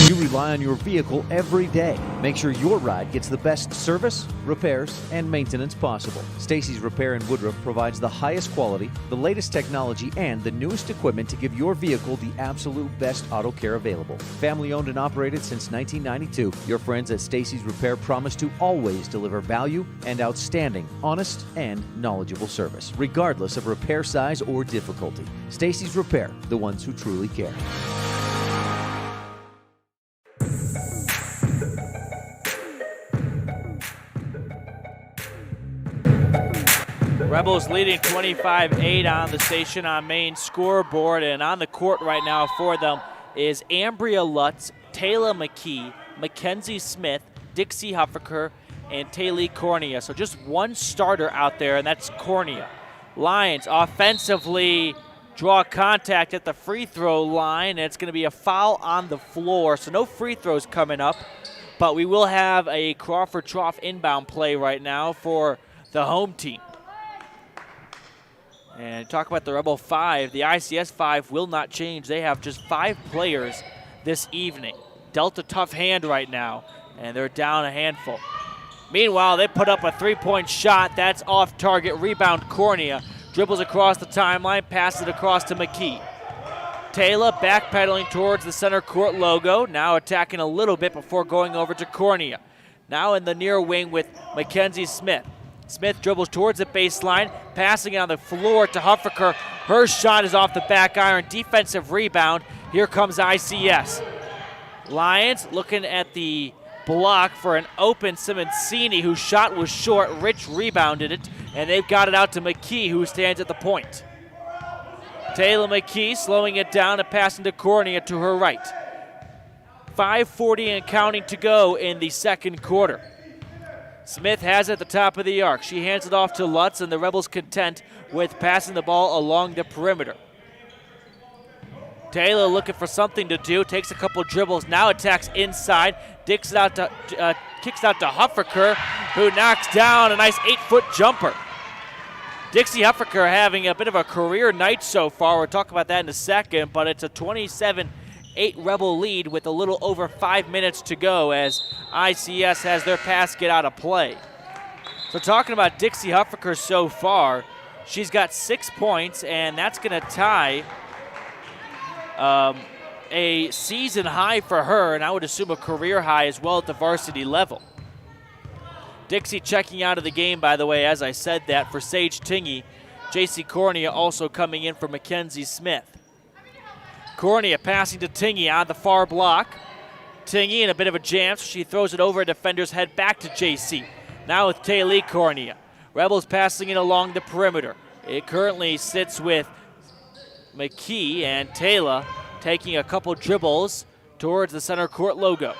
You rely on your vehicle every day. Make sure your ride gets the best service, repairs, and maintenance possible. Stacy's Repair in Woodruff provides the highest quality, the latest technology, and the newest equipment to give your vehicle the absolute best auto care available. Family owned and operated since 1992, your friends at Stacy's Repair promise to always deliver value and outstanding, honest, and knowledgeable service, regardless of repair size or difficulty. Stacy's Repair, the ones who truly care. Rebels leading 25-8 on the station on main scoreboard, and on the court right now for them is Ambria Lutz, Taylor McKee, Mackenzie Smith, Dixie Huffaker, and Taylor Cornea. So just one starter out there, and that's Cornea. Lions offensively draw contact at the free throw line, and it's going to be a foul on the floor, so no free throws coming up, but we will have a Crawford Trough inbound play right now for the home team. And talk about the Rebel 5. The ICS 5 will not change. They have just 5 players this evening. Dealt a tough hand right now, and they're down a handful. Meanwhile, they put up a three-point shot. That's off target. Rebound Cornea. Dribbles across the timeline, passes it across to McKee. Taylor backpedaling towards the center court logo. Now attacking a little bit before going over to Cornea. Now in the near wing with Mackenzie Smith. Smith dribbles towards the baseline, passing it on the floor to Huffaker. Her shot is off the back iron. Defensive rebound. Here comes ICS. Lions looking at the block for an open Simoncini, whose shot was short. Rich rebounded it, and they've got it out to McKee, who stands at the point. Taylor McKee slowing it down and passing to Cornea to her right. 5:40 and counting to go in the second quarter. Smith has it at the top of the arc. She hands it off to Lutz, and the Rebels content with passing the ball along the perimeter. Taylor looking for something to do, takes a couple dribbles, now attacks inside, kicks it out to Huffaker, who knocks down a nice 8-foot jumper. Dixie Huffaker having a bit of a career night so far. We'll talk about that in a second, but it's a 27-8 Rebel lead with a little over 5 minutes to go as ICS has their pass get out of play. So talking about Dixie Huffaker so far, she's got 6 points, and that's going to tie a season high for her, and I would assume a career high as well at the varsity level. Dixie checking out of the game, by the way, as I said that, for Sage Tingy. J.C. Cornea also coming in for Mackenzie Smith. Cornea passing to Tingy on the far block. Tingy in a bit of a jam, so she throws it over a defender's head back to J.C. Now with Taylor Cornea. Rebels passing it along the perimeter. It currently sits with McKee, and Taylor taking a couple dribbles towards the center court logo.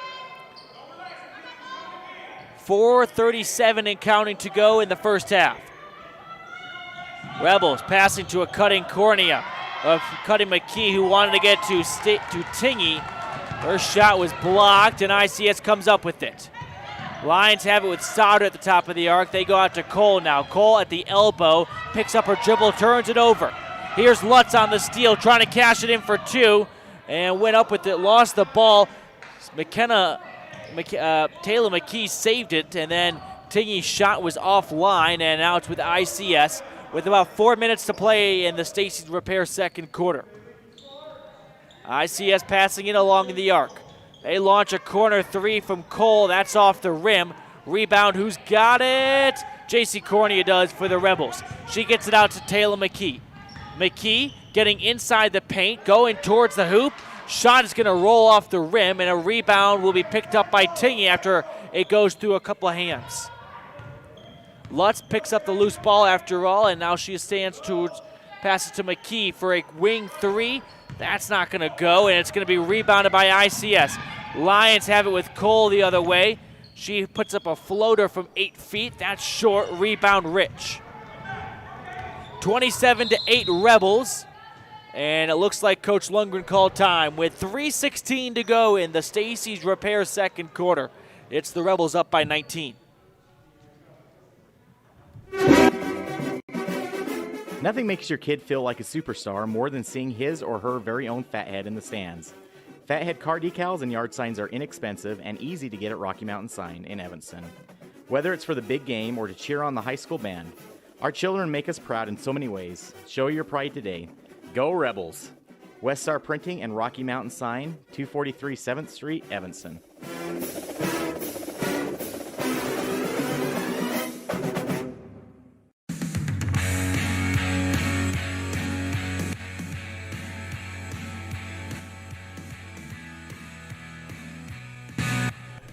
4:37 and counting to go in the first half. Rebels passing to a cutting Cornea. of Cuddy McKee, who wanted to get to Tingy. Her shot was blocked, and ICS comes up with it. Lions have it with Stoddard at the top of the arc. They go out to Cole now. Cole at the elbow, picks up her dribble, turns it over. Here's Lutz on the steal, trying to cash it in for two, and went up with it, lost the ball. Taylor McKee saved it, and then Tingy's shot was offline, and now it's with ICS with about 4 minutes to play in the Stacy's Repair second quarter. ICS passing it along the arc. They launch a corner three from Cole. That's off the rim. Rebound, who's got it? JC Cornea does for the Rebels. She gets it out to Taylor McKee. McKee getting inside the paint, going towards the hoop. Shot is going to roll off the rim, and a rebound will be picked up by Tingy after it goes through a couple of hands. Lutz picks up the loose ball after all, and now she stands to pass it to McKee for a wing three. That's not going to go, and it's going to be rebounded by ICS. Lions have it with Cole the other way. She puts up a floater from 8 feet. That's short. Rebound Rich. 27-8 Rebels. And it looks like Coach Lundgren called time with 3:16 to go in the Stacy's Repair second quarter. It's the Rebels up by 19. Nothing makes your kid feel like a superstar more than seeing his or her very own Fathead in the stands. Fathead car decals and yard signs are inexpensive and easy to get at Rocky Mountain Sign in Evanston. Whether it's for the big game or to cheer on the high school band, our children make us proud in so many ways. Show your pride today. Go Rebels! West Star Printing and Rocky Mountain Sign, 243 7th Street, Evanston.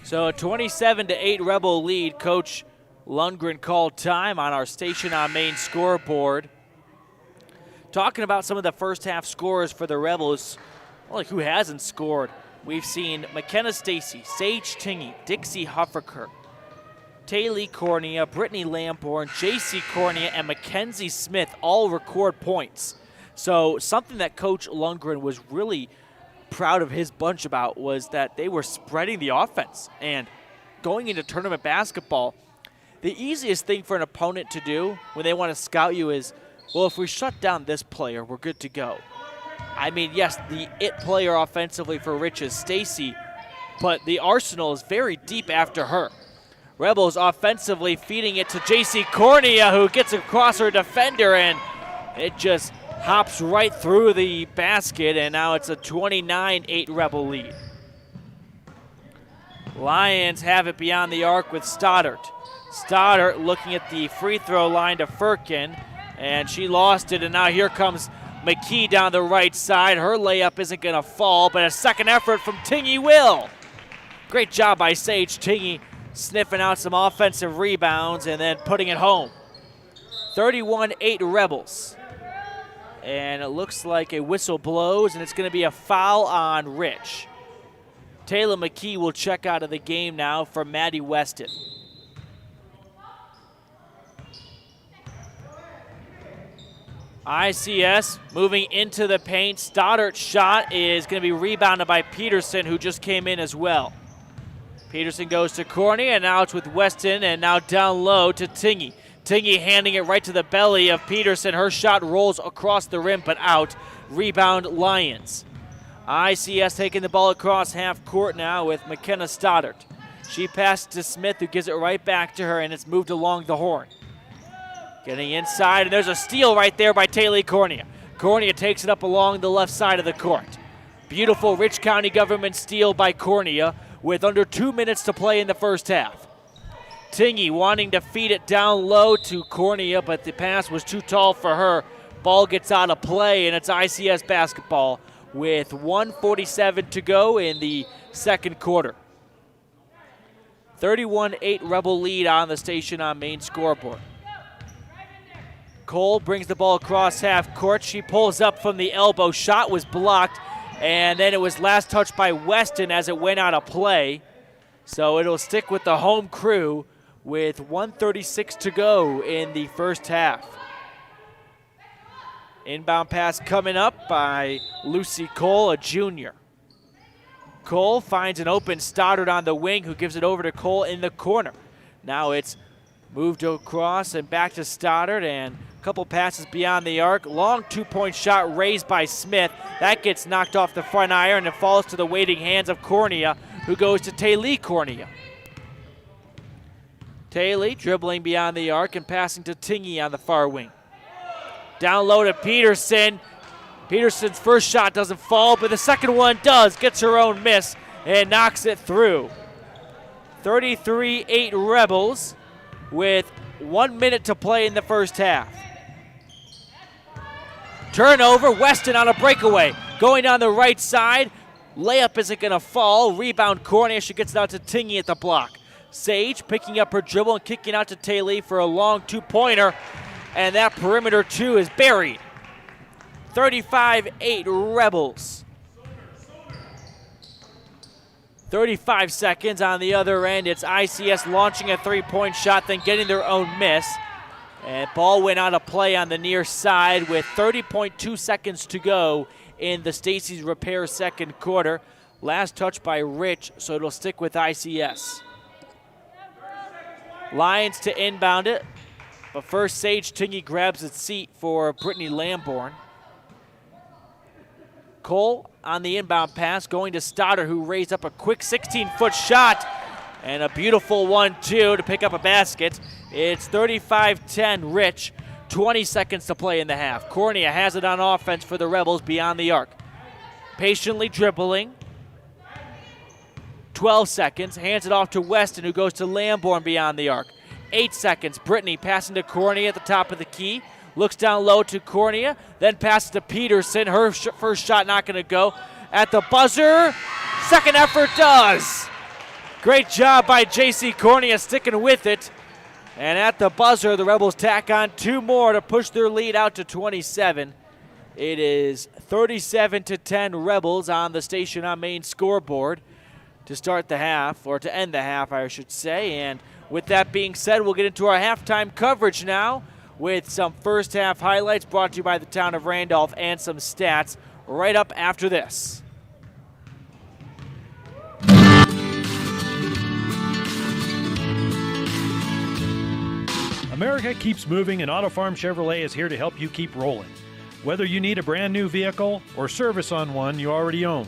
So a 27-8 Rebel lead. Coach Lundgren called time on our Station on Main scoreboard. Talking about some of the first half scores for the Rebels, well, like who hasn't scored? We've seen McKenna Stacy, Sage Tingy, Dixie Hufferkirk, Taylee Cornea, Brittany Lamborn, JC Cornea, and Mackenzie Smith all record points. So something that Coach Lundgren was really proud of his bunch about was that they were spreading the offense. And going into tournament basketball, the easiest thing for an opponent to do when they want to scout you is, well, if we shut down this player, we're good to go. I mean, yes, the it player offensively for Rich is Stacy, but the arsenal is very deep after her. Rebels offensively feeding it to JC Cornea, who gets across her defender, and it just hops right through the basket, and now it's a 29-8 Rebel lead. Lions have it beyond the arc with Stoddard. Stoddard looking at the free throw line to Firkin, and she lost it, and now here comes McKee down the right side. Her layup isn't going to fall, but a second effort from Tingy will. Great job by Sage Tingy, sniffing out some offensive rebounds and then putting it home. 31-8 Rebels. And it looks like a whistle blows, and it's going to be a foul on Rich. Taylor McKee will check out of the game now for Maddie Weston. ICS moving into the paint. Stoddard's shot is going to be rebounded by Peterson, who just came in as well. Peterson goes to Cornea, and now it's with Weston, and now down low to Tingy. Tingy handing it right to the belly of Peterson. Her shot rolls across the rim, but out. Rebound Lions. ICS taking the ball across half court now with McKenna Stoddard. She passes to Smith, who gives it right back to her, and it's moved along the horn. Getting inside, and there's a steal right there by Taylor Cornea. Cornea takes it up along the left side of the court. Beautiful Rich County government steal by Cornea with under 2 minutes to play in the first half. Tingy wanting to feed it down low to Cornea, but the pass was too tall for her. Ball gets out of play, and it's ICS basketball with 1:47 to go in the second quarter. 31-8 Rebel lead on the Station on Main scoreboard. Cole brings the ball across half court. She pulls up from the elbow. Shot was blocked, and then it was last touched by Weston as it went out of play. So it'll stick with the home crew with 1:36 to go in the first half. Inbound pass coming up by Lucy Cole, a junior. Cole finds an open Stoddard on the wing, who gives it over to Cole in the corner. Now it's moved across and back to Stoddard, and a couple passes beyond the arc. Long two-point shot raised by Smith. That gets knocked off the front iron and falls to the waiting hands of Cornea, who goes to Taylor Cornea. Taylor dribbling beyond the arc and passing to Tingy on the far wing. Down low to Peterson. Peterson's first shot doesn't fall, but the second one does. Gets her own miss and knocks it through. 33-8 Rebels with 1 minute to play in the first half. Turnover, Weston on a breakaway. Going down the right side. Layup isn't going to fall. Rebound Cornea. She gets it out to Tingy at the block. Sage picking up her dribble and kicking out to Taylor for a long two-pointer. And that perimeter two is buried. 35-8 Rebels. 35 seconds on the other end. It's ICS launching a three-point shot, then getting their own miss. And ball went out of play on the near side with 30.2 seconds to go in the Stacy's Repair second quarter. Last touch by Rich, so it'll stick with ICS. Lions to inbound it. But first, Sage Tingy grabs its seat for Brittany Lamborn. Cole on the inbound pass, going to Stoddard, who raised up a quick 16-foot shot. And a beautiful 1-2 to pick up a basket. It's 35-10 Rich. 20 seconds to play in the half. Cornea has it on offense for the Rebels beyond the arc. Patiently dribbling. 12 seconds. Hands it off to Weston, who goes to Lamborn beyond the arc. 8 seconds. Brittany passing to Cornea at the top of the key. Looks down low to Cornea. Then passes to Peterson. Her first shot not going to go. At the buzzer. Second effort does. Great job by J.C. Cornea sticking with it. And at the buzzer, the Rebels tack on 2 more to push their lead out to 27. It is 37-10 Rebels on the Station on Main scoreboard to start the half, or to end the half, I should say. And with that being said, we'll get into our halftime coverage now with some first half highlights brought to you by the town of Randolph and some stats right up after this. America keeps moving, and Auto Farm Chevrolet is here to help you keep rolling. Whether you need a brand new vehicle or service on one you already own,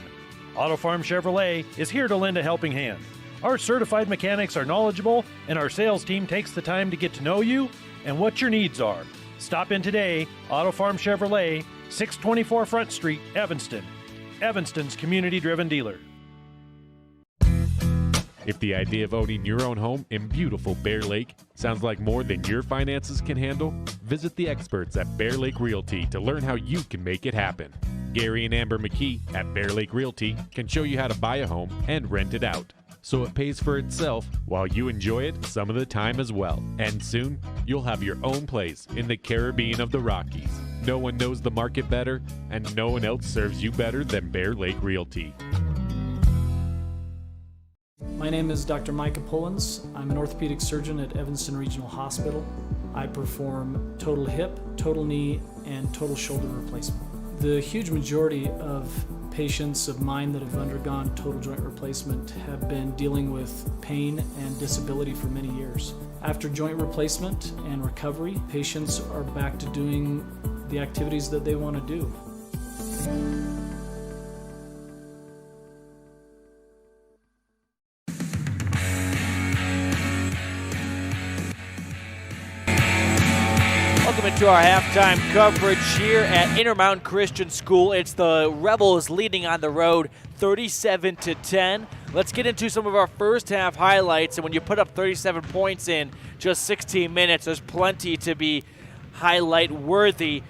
Auto Farm Chevrolet is here to lend a helping hand. Our certified mechanics are knowledgeable, and our sales team takes the time to get to know you and what your needs are. Stop in today, Auto Farm Chevrolet, 624 Front Street, Evanston. Evanston's community-driven dealer. If the idea of owning your own home in beautiful Bear Lake sounds like more than your finances can handle, visit the experts at Bear Lake Realty to learn how you can make it happen. Gary and Amber McKee at Bear Lake Realty can show you how to buy a home and rent it out, so it pays for itself while you enjoy it some of the time as well. And soon, you'll have your own place in the Caribbean of the Rockies. No one knows the market better, and no one else serves you better than Bear Lake Realty. My name is Dr. Micah Pullins. I'm an orthopedic surgeon at Evanston Regional Hospital. I perform total hip, total knee, and total shoulder replacement. The huge majority of patients of mine that have undergone total joint replacement have been dealing with pain and disability for many years. After joint replacement and recovery, patients are back to doing the activities that they want to do. Welcome into our halftime coverage here at Intermountain Christian School. It's the Rebels leading on the road 37-10. Let's get into some of our first half highlights. And when you put up 37 points in just 16 minutes, there's plenty to be highlight worthy.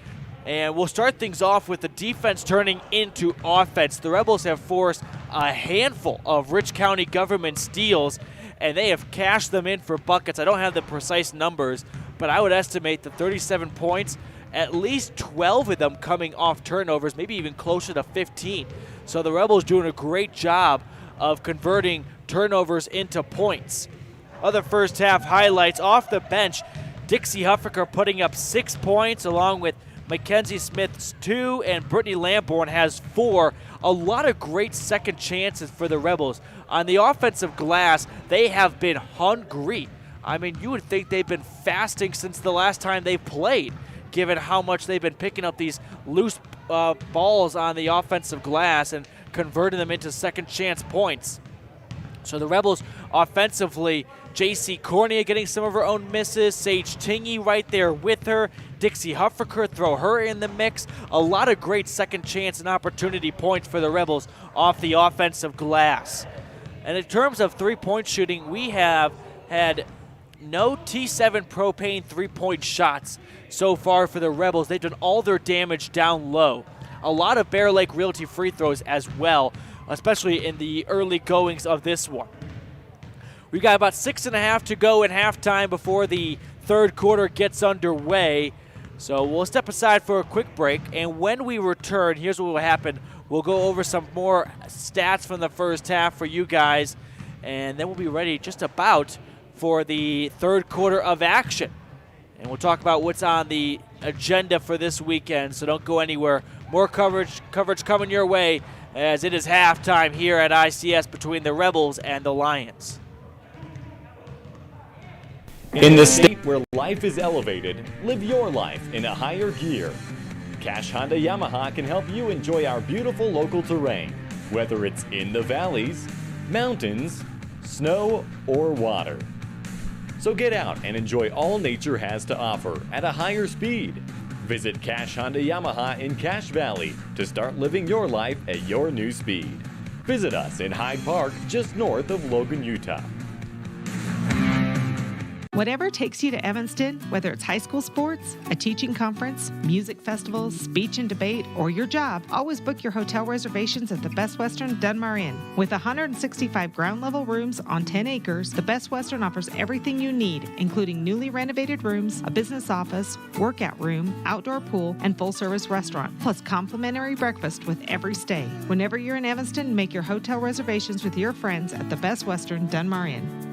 And we'll start things off with the defense turning into offense. The Rebels have forced a handful of Rich County government steals, and they have cashed them in for buckets. I don't have the precise numbers, but I would estimate the 37 points, at least 12 of them coming off turnovers, maybe even closer to 15. So the Rebels doing a great job of converting turnovers into points. Other first half highlights off the bench, Dixie Huffaker putting up 6 points along with Mackenzie Smith's 2, and Brittany Lamborn has 4. A lot of great second chances for the Rebels. On the offensive glass, they have been hungry. I mean, you would think they've been fasting since the last time they played, given how much they've been picking up these loose balls on the offensive glass and converting them into second chance points. So the Rebels offensively, J.C. Cornea getting some of her own misses, Sage Tingy right there with her, Dixie Huffaker, throw her in the mix. A lot of great second chance and opportunity points for the Rebels off the offensive glass. And in terms of three-point shooting, we have had no T7 propane three-point shots so far for the Rebels. They've done all their damage down low. A lot of Bear Lake Realty free throws as well, especially in the early goings of this one. We've got about 6.5 to go in halftime before the third quarter gets underway. So we'll step aside for a quick break, and when we return, here's what will happen. We'll go over some more stats from the first half for you guys, and then we'll be ready just about for the third quarter of action. And we'll talk about what's on the agenda for this weekend, so don't go anywhere. More coverage coming your way as it is halftime here at ICS between the Rebels and the Lions. In the state where life is elevated, live your life in a higher gear. Cash Honda Yamaha can help you enjoy our beautiful local terrain, whether it's in the valleys, mountains, snow, or water. So get out and enjoy all nature has to offer at a higher speed. Visit Cash Honda Yamaha in Cache Valley to start living your life at your new speed. Visit us in Hyde Park, just north of Logan, Utah. Whatever takes you to Evanston, whether it's high school sports, a teaching conference, music festivals, speech and debate, or your job, always book your hotel reservations at the Best Western Dunmar Inn. With 165 ground-level rooms on 10 acres, the Best Western offers everything you need, including newly renovated rooms, a business office, workout room, outdoor pool, and full-service restaurant, plus complimentary breakfast with every stay. Whenever you're in Evanston, make your hotel reservations with your friends at the Best Western Dunmar Inn.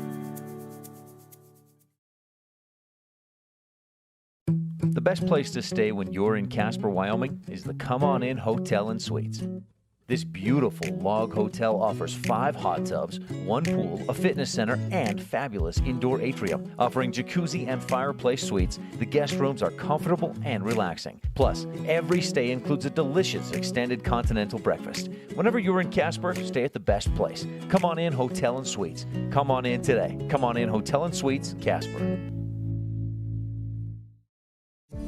The best place to stay when you're in Casper, Wyoming is the Come On In Hotel and Suites. This beautiful log hotel offers 5 hot tubs, 1 pool, a fitness center, and fabulous indoor atrium. Offering jacuzzi and fireplace suites, the guest rooms are comfortable and relaxing. Plus, every stay includes a delicious extended continental breakfast. Whenever you're in Casper, stay at the best place. Come On In Hotel and Suites. Come on in today. Come On In Hotel and Suites, Casper.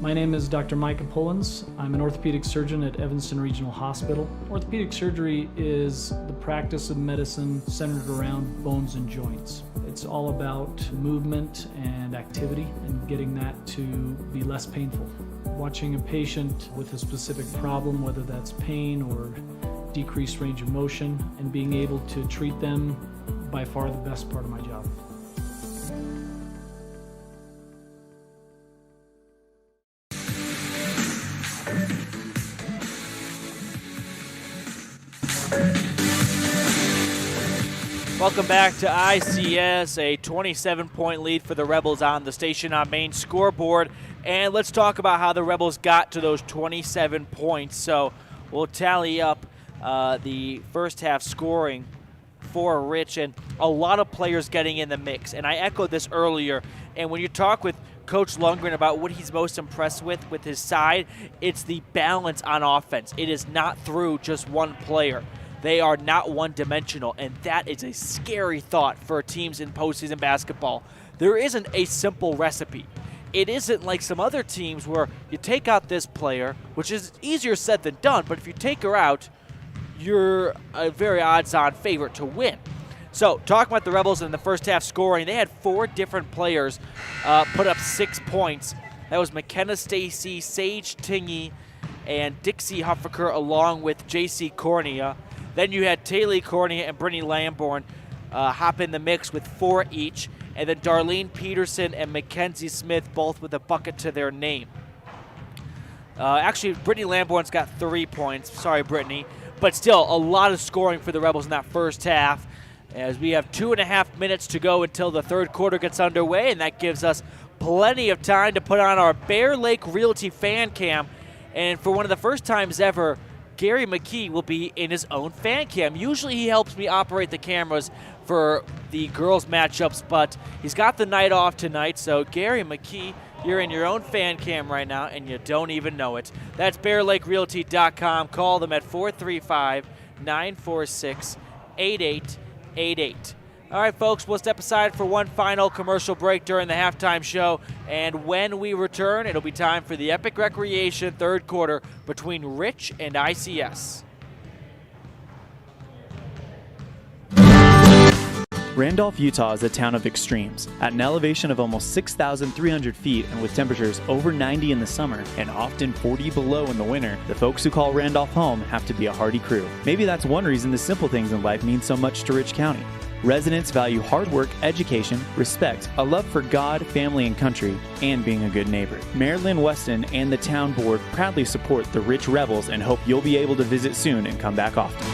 My name is Dr. Micah Pullins. I'm an orthopedic surgeon at Evanston Regional Hospital. Orthopedic surgery is the practice of medicine centered around bones and joints. It's all about movement and activity and getting that to be less painful. Watching a patient with a specific problem, whether that's pain or decreased range of motion, and being able to treat them, by far the best part of my job. Welcome back to ICS, a 27-point lead for the Rebels on the Station on Main scoreboard. And let's talk about how the Rebels got to those 27 points. So we'll tally up the first half scoring for Rich, and a lot of players getting in the mix. And I echoed this earlier, and when you talk with Coach Lundgren about what he's most impressed with his side, it's the balance on offense. It is not through just one player. They are not one-dimensional, and that is a scary thought for teams in postseason basketball. There isn't a simple recipe. It isn't like some other teams where you take out this player, which is easier said than done, but if you take her out, you're a very odds-on favorite to win. So, talking about the Rebels in the first half scoring, they had 4 different players put up 6 points. That was McKenna Stacy, Sage Tingy, and Dixie Huffaker, along with J.C. Cornea. Then you had Taylor Cornea and Brittany Lamborn hop in the mix with 4 each. And then Darlene Peterson and Mackenzie Smith both with a bucket to their name. Actually, Brittany Lamborn's got 3 points. Sorry, Brittany. But still, a lot of scoring for the Rebels in that first half, as we have 2.5 minutes to go until the third quarter gets underway, and that gives us plenty of time to put on our Bear Lake Realty fan cam And for one of the first times ever, Gary McKee will be in his own fan cam. Usually he helps me operate the cameras for the girls matchups, but he's got the night off tonight. So Gary McKee, you're in your own fan cam right now, and you don't even know it. That's BearLakeRealty.com. Call them at 435-946-8888. All right, folks, we'll step aside for one final commercial break during the halftime show, and when we return, it'll be time for the Epic Recreation third quarter between Rich and ICS. Randolph, Utah is a town of extremes. At an elevation of almost 6,300 feet and with temperatures over 90 in the summer and often 40 below in the winter, the folks who call Randolph home have to be a hardy crew. Maybe that's one reason the simple things in life mean so much to Rich County. Residents value hard work, education, respect, a love for God, family, and country, and being a good neighbor. Mayor Lynn Weston and the town board proudly support the Rich Rebels and hope you'll be able to visit soon and come back often.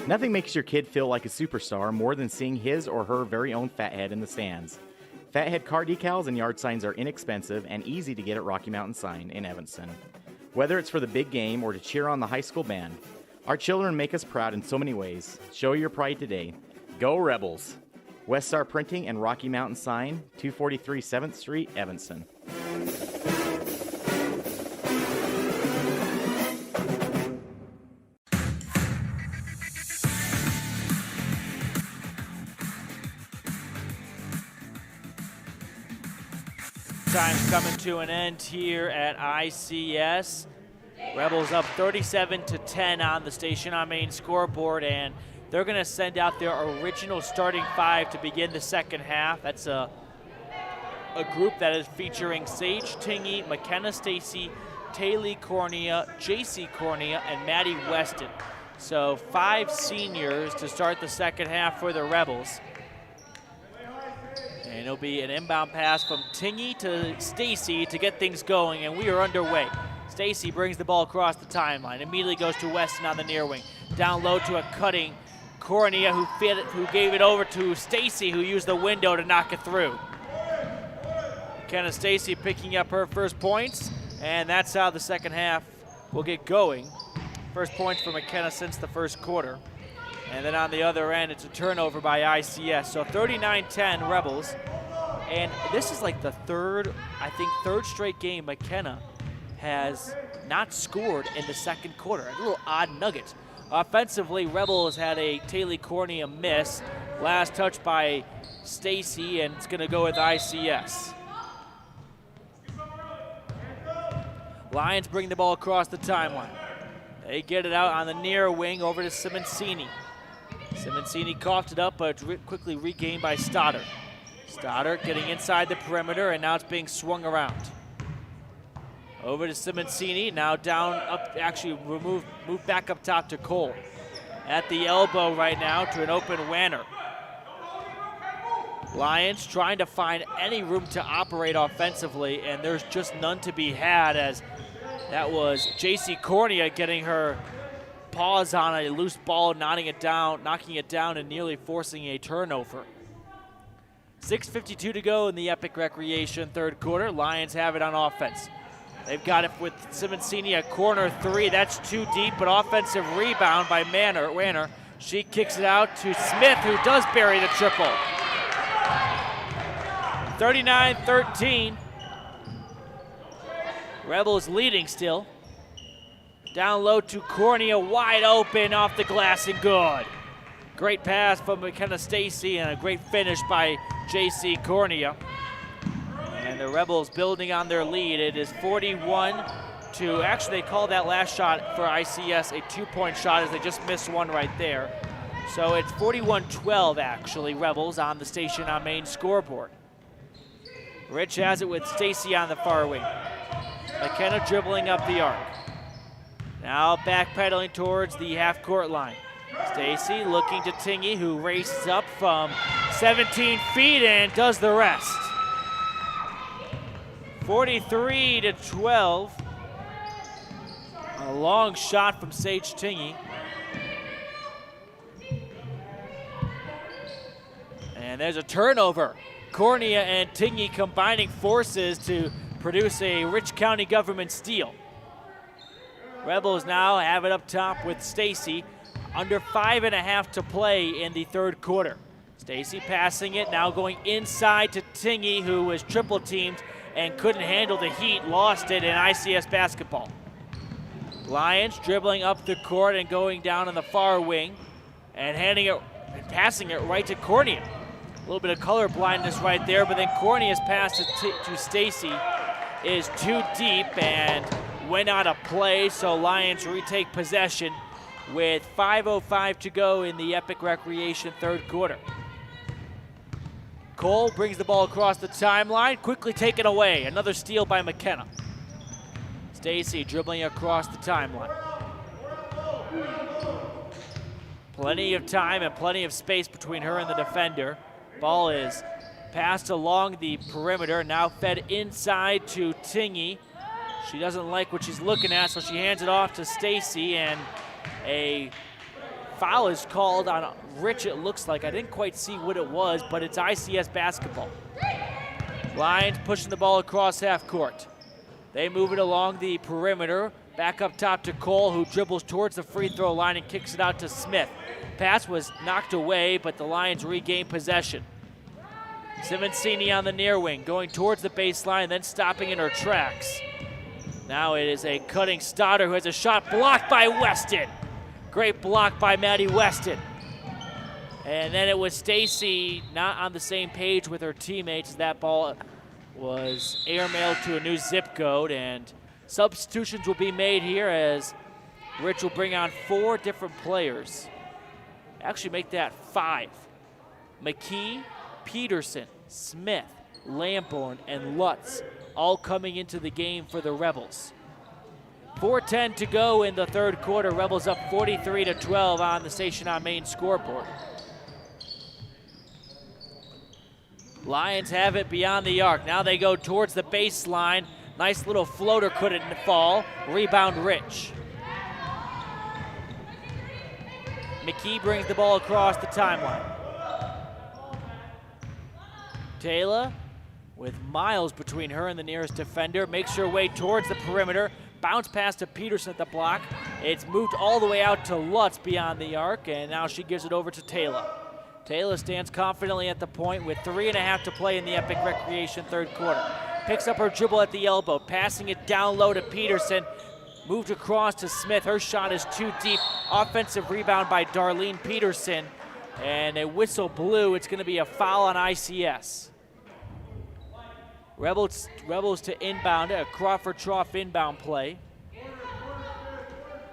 Nothing makes your kid feel like a superstar more than seeing his or her very own Fathead in the stands. Fathead car decals and yard signs are inexpensive and easy to get at Rocky Mountain Sign in Evanston. Whether it's for the big game or to cheer on the high school band, our children make us proud in so many ways. Show your pride today. Go Rebels! West Star Printing and Rocky Mountain Sign, 243 7th Street, Evanston. Time's coming to an end here at ICS. Rebels up 37-10 on the Station on Main scoreboard, and they're going to send out their original starting five to begin the second half. That's a group that is featuring Sage Tingey, McKenna Stacy, Taylor Cornea, JC Cornea, and Maddie Weston. So 5 seniors to start the second half for the Rebels. And it'll be an inbound pass from Tingey to Stacy to get things going, and we are underway. Stacy brings the ball across the timeline, immediately goes to Weston on the near wing. Down low to a cutting Cornea who gave it over to Stacy, who used the window to knock it through. McKenna Stacy picking up her first points, and that's how the second half will get going. First points for McKenna since the first quarter. And then on the other end, it's a turnover by ICS. So 39-10 Rebels. And this is like the third straight game McKenna has not scored in the second quarter. A little odd nugget. Offensively, Rebels had a Taylor Cornea miss. Last touch by Stacy, and it's going to go with ICS. Lions bring the ball across the timeline. They get it out on the near wing over to Simoncini. Simoncini coughed it up, but quickly regained by Stoddard. Stoddard getting inside the perimeter, and now it's being swung around. Over to Simoncini, now down, up, actually moved back up top to Cole. At the elbow right now to an open Wanner. Lions trying to find any room to operate offensively, and there's just none to be had, as that was JC Cornea getting her paws on a loose ball, knocking it down, and nearly forcing a turnover. 6:52 to go in the Epic Recreation third quarter. Lions have it on offense. They've got it with Simoncini at corner three. That's too deep, but offensive rebound by Wanner. She kicks it out to Smith, who does bury the triple. 39-13. Rebels leading still. Down low to Cornea, wide open off the glass and good. Great pass from McKenna Stacy and a great finish by JC Cornea. And the Rebels building on their lead. It is 41 to, actually they called that last shot for ICS a 2-point shot, as they just missed one right there. So it's 41-12 actually, Rebels on the Station on Main scoreboard. Rich has it with Stacy on the far wing. McKenna dribbling up the arc. Now backpedaling towards the half-court line. Stacy looking to Tingey, who races up from 17 feet and does the rest. 43-12. A long shot from Sage Tingey. And there's a turnover. Cornea and Tingey combining forces to produce a Rich County government steal. Rebels now have it up top with Stacy. Under 5.5 to play in the third quarter. Stacy passing it, now going inside to Tingey, who was triple teamed and couldn't handle the heat, lost it in ICS basketball. Lions dribbling up the court and going down in the far wing and passing it right to Cornea. A little bit of color blindness right there, but then Cornea's pass to Stacy is too deep and went out of play, so Lions retake possession with 5:05 to go in the Epic Recreation third quarter. Cole brings the ball across the timeline, quickly taken away. Another steal by McKenna. Stacy dribbling across the timeline. Plenty of time and plenty of space between her and the defender. Ball is passed along the perimeter, now fed inside to Tingey. She doesn't like what she's looking at, so she hands it off to Stacy, and a foul is called on Rich, it looks like. I didn't quite see what it was, but it's ICS basketball. Lions pushing the ball across half court. They move it along the perimeter. Back up top to Cole, who dribbles towards the free throw line and kicks it out to Smith. Pass was knocked away, but the Lions regain possession. Simoncini on the near wing, going towards the baseline, then stopping in her tracks. Now it is a cutting Stoddard who has a shot blocked by Weston. Great block by Maddie Weston. And then it was Stacy not on the same page with her teammates as that ball was airmailed to a new zip code, and substitutions will be made here as Rich will bring on 4 different players. Actually make that 5. McKee, Peterson, Smith, Lamborn, and Lutz all coming into the game for the Rebels. 4:10 to go in the third quarter. Rebels up 43-12 on the Station on Main scoreboard. Lions have it beyond the arc. Now they go towards the baseline. Nice little floater, couldn't fall. Rebound Rich. McKee brings the ball across the timeline. Taylor, with miles between her and the nearest defender, makes her way towards the perimeter. Bounce pass to Peterson at the block. It's moved all the way out to Lutz beyond the arc, and now she gives it over to Taylor. Taylor stands confidently at the point with 3.5 to play in the Epic Recreation third quarter. Picks up her dribble at the elbow, passing it down low to Peterson. Moved across to Smith. Her shot is too deep. Offensive rebound by Darlene Peterson, and a whistle blew. It's going to be a foul on ICS. Rebels to inbound, a Crawford Trough inbound play.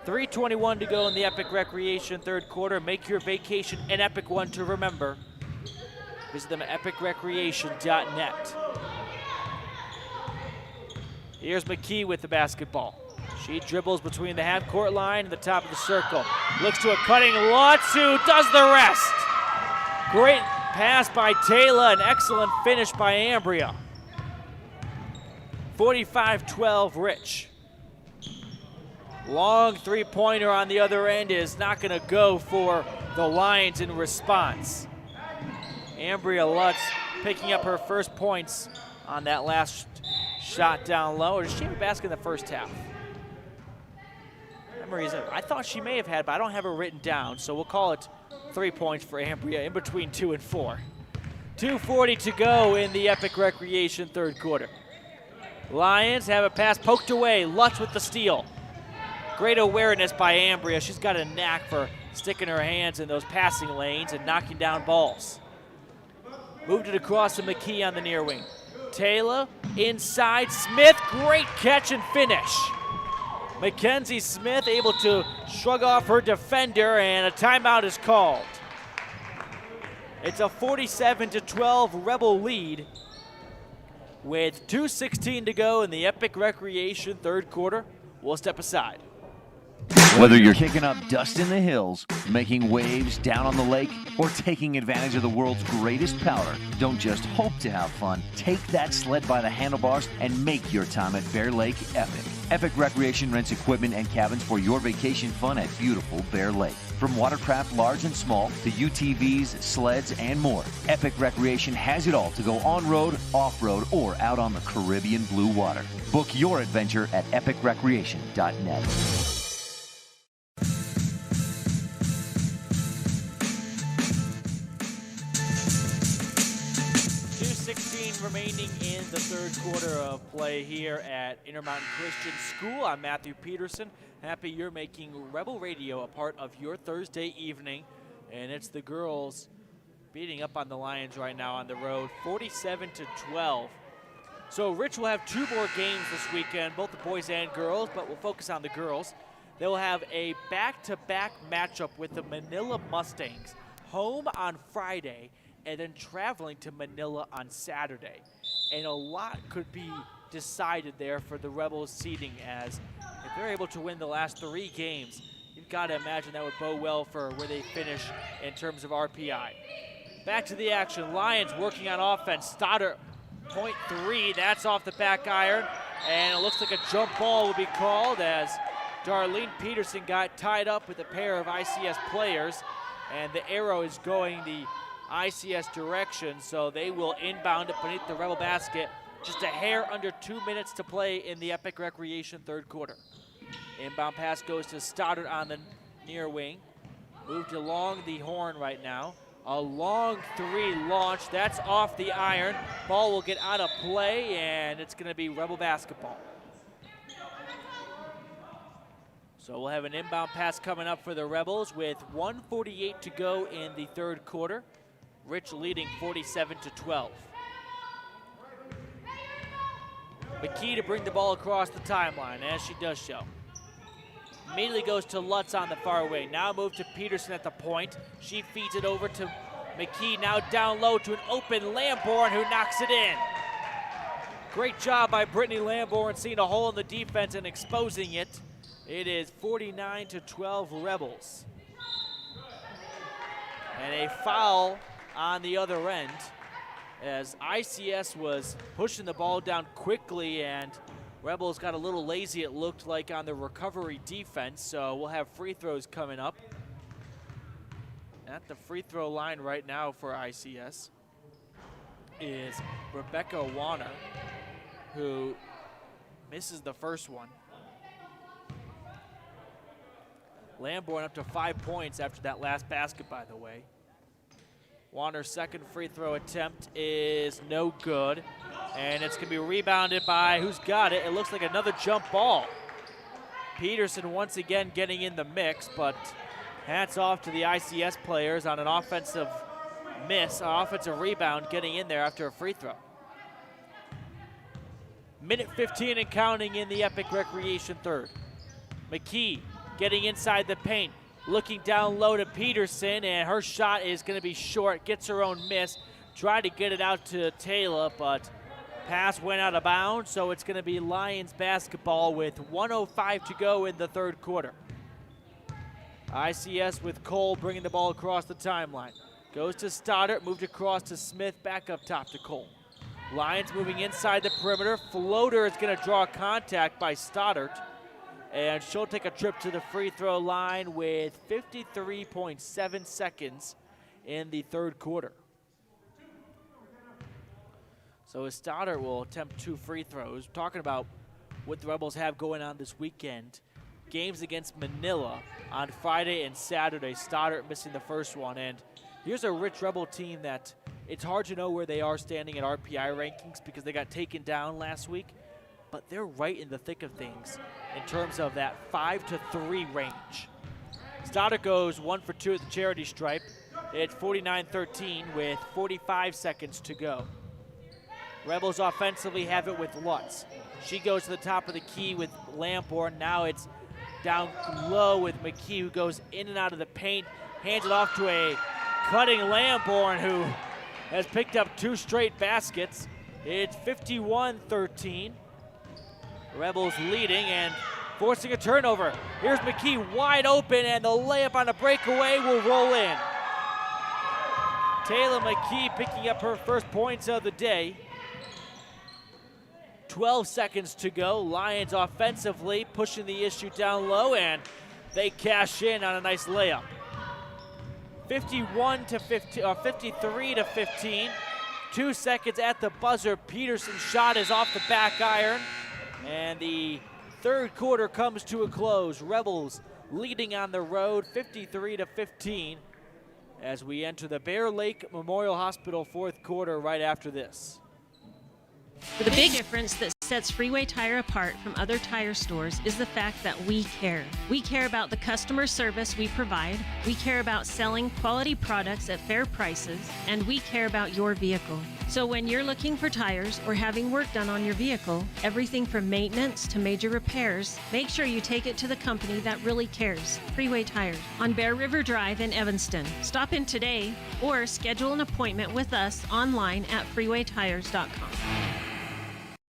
3:21 to go in the Epic Recreation third quarter. Make your vacation an epic one to remember. Visit them at epicrecreation.net. Here's McKee with the basketball. She dribbles between the half-court line and the top of the circle. Looks to a cutting Lutz, who does the rest. Great pass by Taylor, an excellent finish by Ambria. 45-12 Rich. Long three-pointer on the other end is not going to go for the Lions in response. Ambria Lutz picking up her first points on that last shot down low. Or did she have a basket in the first half? I thought she may have had, but I don't have it written down, so we'll call it 3 points for Ambria in between 2 and 4. 2:40 to go in the Epic Recreation third quarter. Lions have a pass poked away. Lutz with the steal. Great awareness by Ambria. She's got a knack for sticking her hands in those passing lanes and knocking down balls. Moved it across to McKee on the near wing. Taylor inside. Smith, great catch and finish. Mackenzie Smith able to shrug off her defender, and a timeout is called. It's a 47-12 Rebel lead with 2:16 to go in the Epic Recreation third quarter. We'll step aside. Whether you're kicking up dust in the hills, making waves down on the lake, or taking advantage of the world's greatest powder, don't just hope to have fun. Take that sled by the handlebars and make your time at Bear Lake epic. Epic Recreation rents equipment and cabins for your vacation fun at beautiful Bear Lake. From watercraft large and small to UTVs, sleds, and more, Epic Recreation has it all to go on-road, off-road, or out on the Caribbean blue water. Book your adventure at epicrecreation.net. 2:16 remaining in the third quarter of play here at Intermountain Christian School. I'm Matthew Peterson. Happy you're making Rebel Radio a part of your Thursday evening. And it's the girls beating up on the Lions right now on the road, 47-12. So Rich will have 2 more games this weekend, both the boys and girls, but we'll focus on the girls. They will have a back-to-back matchup with the Manila Mustangs, home on Friday and then traveling to Manila on Saturday. And a lot could be decided there for the Rebels seeding, as if they're able to win the last 3 games, you've got to imagine that would bode well for where they finish in terms of RPI. Back to the action. Lions working on offense. Stoddard, point 3. That's off the back iron. And it looks like a jump ball will be called as Darlene Peterson got tied up with a pair of ICS players. And the arrow is going the ICS direction, so they will inbound it beneath the Rebel basket. Just a hair under 2 minutes to play in the Epic Recreation third quarter. Inbound pass goes to Stoddard on the near wing. Moved along the horn right now. A long 3 launch. That's off the iron. Ball will get out of play, and it's going to be Rebel basketball. So we'll have an inbound pass coming up for the Rebels with 1:48 to go in the third quarter. Rich leading 47-12. McKee to bring the ball across the timeline, as she does so. Immediately goes to Lutz on the far wing. Now move to Peterson at the point. She feeds it over to McKee, now down low to an open Lamborn, who knocks it in. Great job by Brittany Lamborn, seeing a hole in the defense and exposing it. It is 49-12 Rebels. And a foul on the other end, as ICS was pushing the ball down quickly, and Rebels got a little lazy, it looked like, on the recovery defense. So we'll have free throws coming up. At the free throw line right now for ICS is Rebecca Warner, who misses the first one. Lamborn up to 5 points after that last basket, by the way. Warner's second free throw attempt is no good. And it's going to be rebounded by, who's got it? It looks like another jump ball. Peterson once again getting in the mix, but hats off to the ICS players on an offensive miss, an offensive rebound, getting in there after a free throw. Minute 15 and counting in the Epic Recreation third. McKee getting inside the paint, looking down low to Peterson, and her shot is going to be short, gets her own miss. Tried to get it out to Taylor, but pass went out of bounds, so it's going to be Lions basketball with 1:05 to go in the third quarter. ICS with Cole bringing the ball across the timeline. Goes to Stoddard, moved across to Smith, back up top to Cole. Lions moving inside the perimeter. Floater is going to draw contact by Stoddard, and she'll take a trip to the free throw line with 53.7 seconds in the third quarter. So as Stoddard will attempt 2 free throws. Talking about what the Rebels have going on this weekend. Games against Manila on Friday and Saturday. Stoddard missing the first one. And here's a Rich Rebel team that it's hard to know where they are standing at RPI rankings because they got taken down last week. But they're right in the thick of things in terms of that 5-3 range. Stoddard goes 1 for 2 at the charity stripe. It's 49-13 with 45 seconds to go. Rebels offensively have it with Lutz. She goes to the top of the key with Lamborn. Now it's down low with McKee, who goes in and out of the paint. Hands it off to a cutting Lamborn, who has picked up 2 straight baskets. It's 51-13. Rebels leading and forcing a turnover. Here's McKee wide open, and the layup on a breakaway will roll in. Taylor McKee picking up her first points of the day. 12 seconds to go. Lions offensively pushing the issue down low, and they cash in on a nice layup. 53 to 15. 2 seconds at the buzzer. Peterson's shot is off the back iron, and the third quarter comes to a close. Rebels leading on the road 53 to 15 as we enter the Bear Lake Memorial Hospital fourth quarter right after this. The big difference that sets Freeway Tire apart from other tire stores is the fact that we care. We care about the customer service we provide, we care about selling quality products at fair prices, and we care about your vehicle. So when you're looking for tires or having work done on your vehicle, everything from maintenance to major repairs, make sure you take it to the company that really cares, Freeway Tire, on Bear River Drive in Evanston. Stop in today or schedule an appointment with us online at freewaytires.com.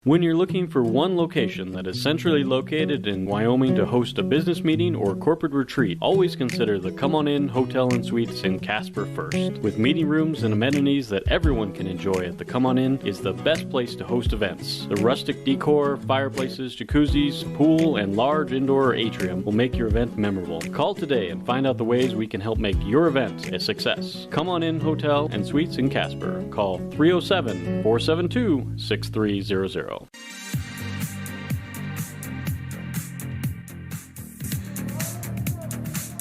When you're looking for one location that is centrally located in Wyoming to host a business meeting or corporate retreat, always consider the Come On In Hotel and Suites in Casper first. With meeting rooms and amenities that everyone can enjoy at the Come On In is the best place to host events. The rustic decor, fireplaces, jacuzzis, pool, and large indoor atrium will make your event memorable. Call today and find out the ways we can help make your event a success. Come On In Hotel and Suites in Casper. Call 307-472-6300.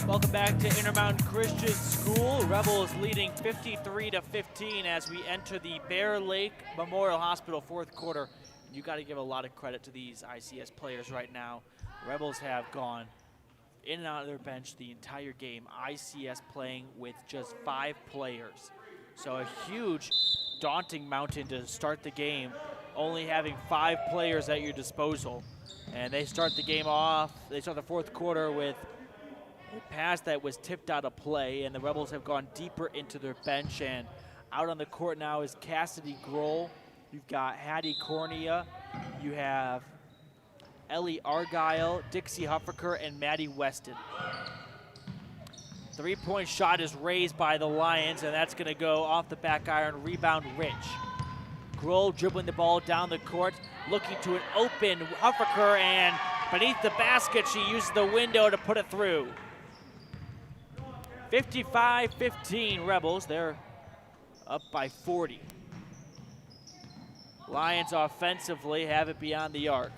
Welcome back to Intermountain Christian School. Rebels leading 53 to 15 as we enter the Bear Lake Memorial Hospital fourth quarter. You got to give a lot of credit to these ICS players right now. Rebels have gone in and out of their bench the entire game. ICS playing with just 5 players. So a huge, daunting mountain to start the game, only having 5 players at your disposal. And they start the game off, they start the fourth quarter with a pass that was tipped out of play, and the Rebels have gone deeper into their bench. And out on the court now is Cassidy Grohl. You've got Hattie Cornea. You have Ellie Argyle, Dixie Huffaker, and Maddie Weston. 3-point shot is raised by the Lions, and that's going to go off the back iron. Rebound, Rich. Grohl dribbling the ball down the court, looking to an open Huffaker, and beneath the basket, she uses the window to put it through. 55-15 Rebels. They're up by 40. Lions offensively have it beyond the arc.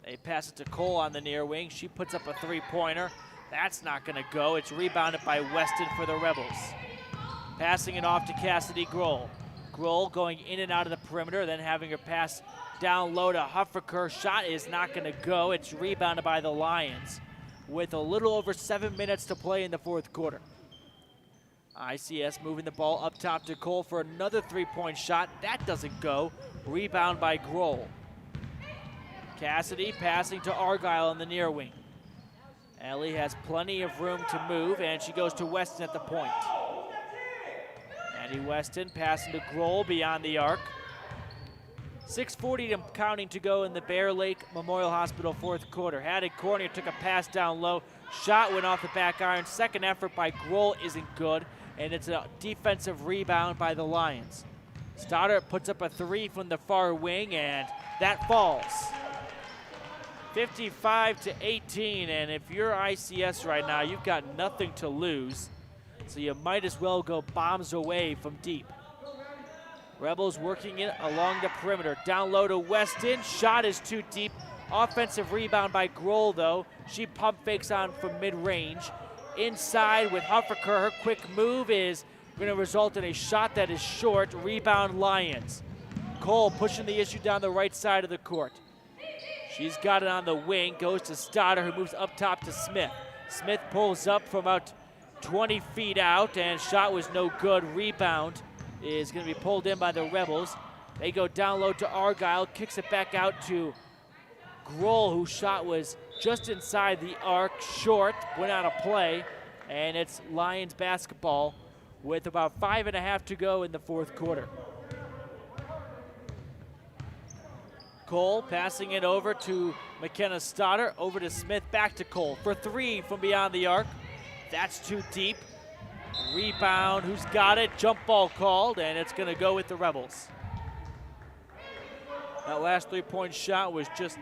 They pass it to Cole on the near wing. She puts up a 3-pointer. That's not going to go. It's rebounded by Weston for the Rebels. Passing it off to Cassidy Grohl. Grohl going in and out of the perimeter, then having her pass down low to Huffaker. Shot is not going to go. It's rebounded by the Lions with a little over 7 minutes to play in the fourth quarter. ICS moving the ball up top to Cole for another 3-point shot. That doesn't go. Rebound by Grohl. Cassidy passing to Argyle in the near wing. Ellie has plenty of room to move, and she goes to Weston at the point. Maddie Weston passing to Grohl beyond the arc. 6:40 counting to go in the Bear Lake Memorial Hospital fourth quarter. Hattie Cornea took a pass down low. Shot went off the back iron. Second effort by Grohl isn't good, and it's a defensive rebound by the Lions. Stoddard puts up a 3 from the far wing, and that falls. 55-18, and if you're ICS right now, you've got nothing to lose, so you might as well go bombs away from deep. Rebels working it along the perimeter. Down low to Weston. Shot is too deep. Offensive rebound by Grohl, though. She pump fakes on from mid-range. Inside with Huffaker. Her quick move is going to result in a shot that is short. Rebound Lions. Cole pushing the issue down the right side of the court. She's got it on the wing. Goes to Stoddard, who moves up top to Smith. Smith pulls up from about 20 feet out, and shot was no good. Rebound is going to be pulled in by the Rebels. They go down low to Argyle, kicks it back out to Grohl, whose shot was just inside the arc, short, went out of play, and it's Lions basketball with about 5.5 to go in the fourth quarter. Cole passing it over to McKenna Stoddard, over to Smith, back to Cole for 3 from beyond the arc. That's too deep. Rebound, who's got it? Jump ball called, and it's going to go with the Rebels. That last three-point shot was just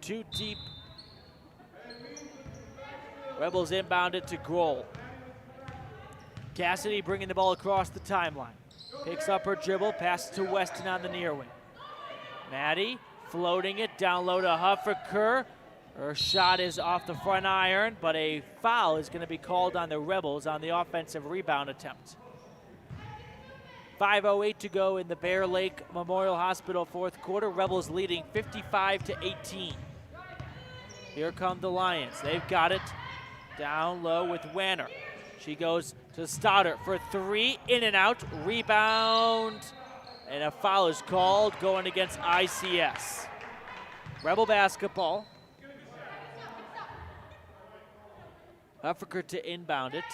too deep. Rebels inbound it to Grohl. Cassidy bringing the ball across the timeline. Picks up her dribble, passes to Weston on the near wing. Maddie floating it down low to Huffaker. Her shot is off the front iron, but a foul is going to be called on the Rebels on the offensive rebound attempt. 5:08 to go in the Bear Lake Memorial Hospital fourth quarter. Rebels leading 55-18. Here come the Lions. They've got it down low with Wanner. She goes to Stoddard for three, in and out, rebound, and a foul is called going against ICS. Rebel basketball. Huffaker to inbound it.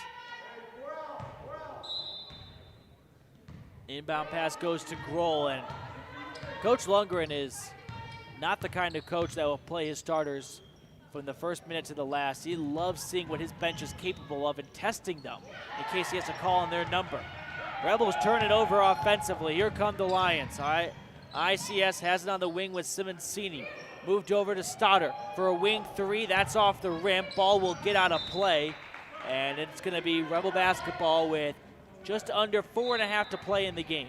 Inbound pass goes to Grohl, and Coach Lundgren is not the kind of coach that will play his starters from the first minute to the last. He loves seeing what his bench is capable of and testing them in case he has to call on their number. Rebels turn it over offensively. Here come the Lions. ICS has it on the wing with Simoncini. Moved over to Stoddard for a wing three. That's off the rim. Ball will get out of play, and it's going to be Rebel basketball with just under 4.5 to play in the game.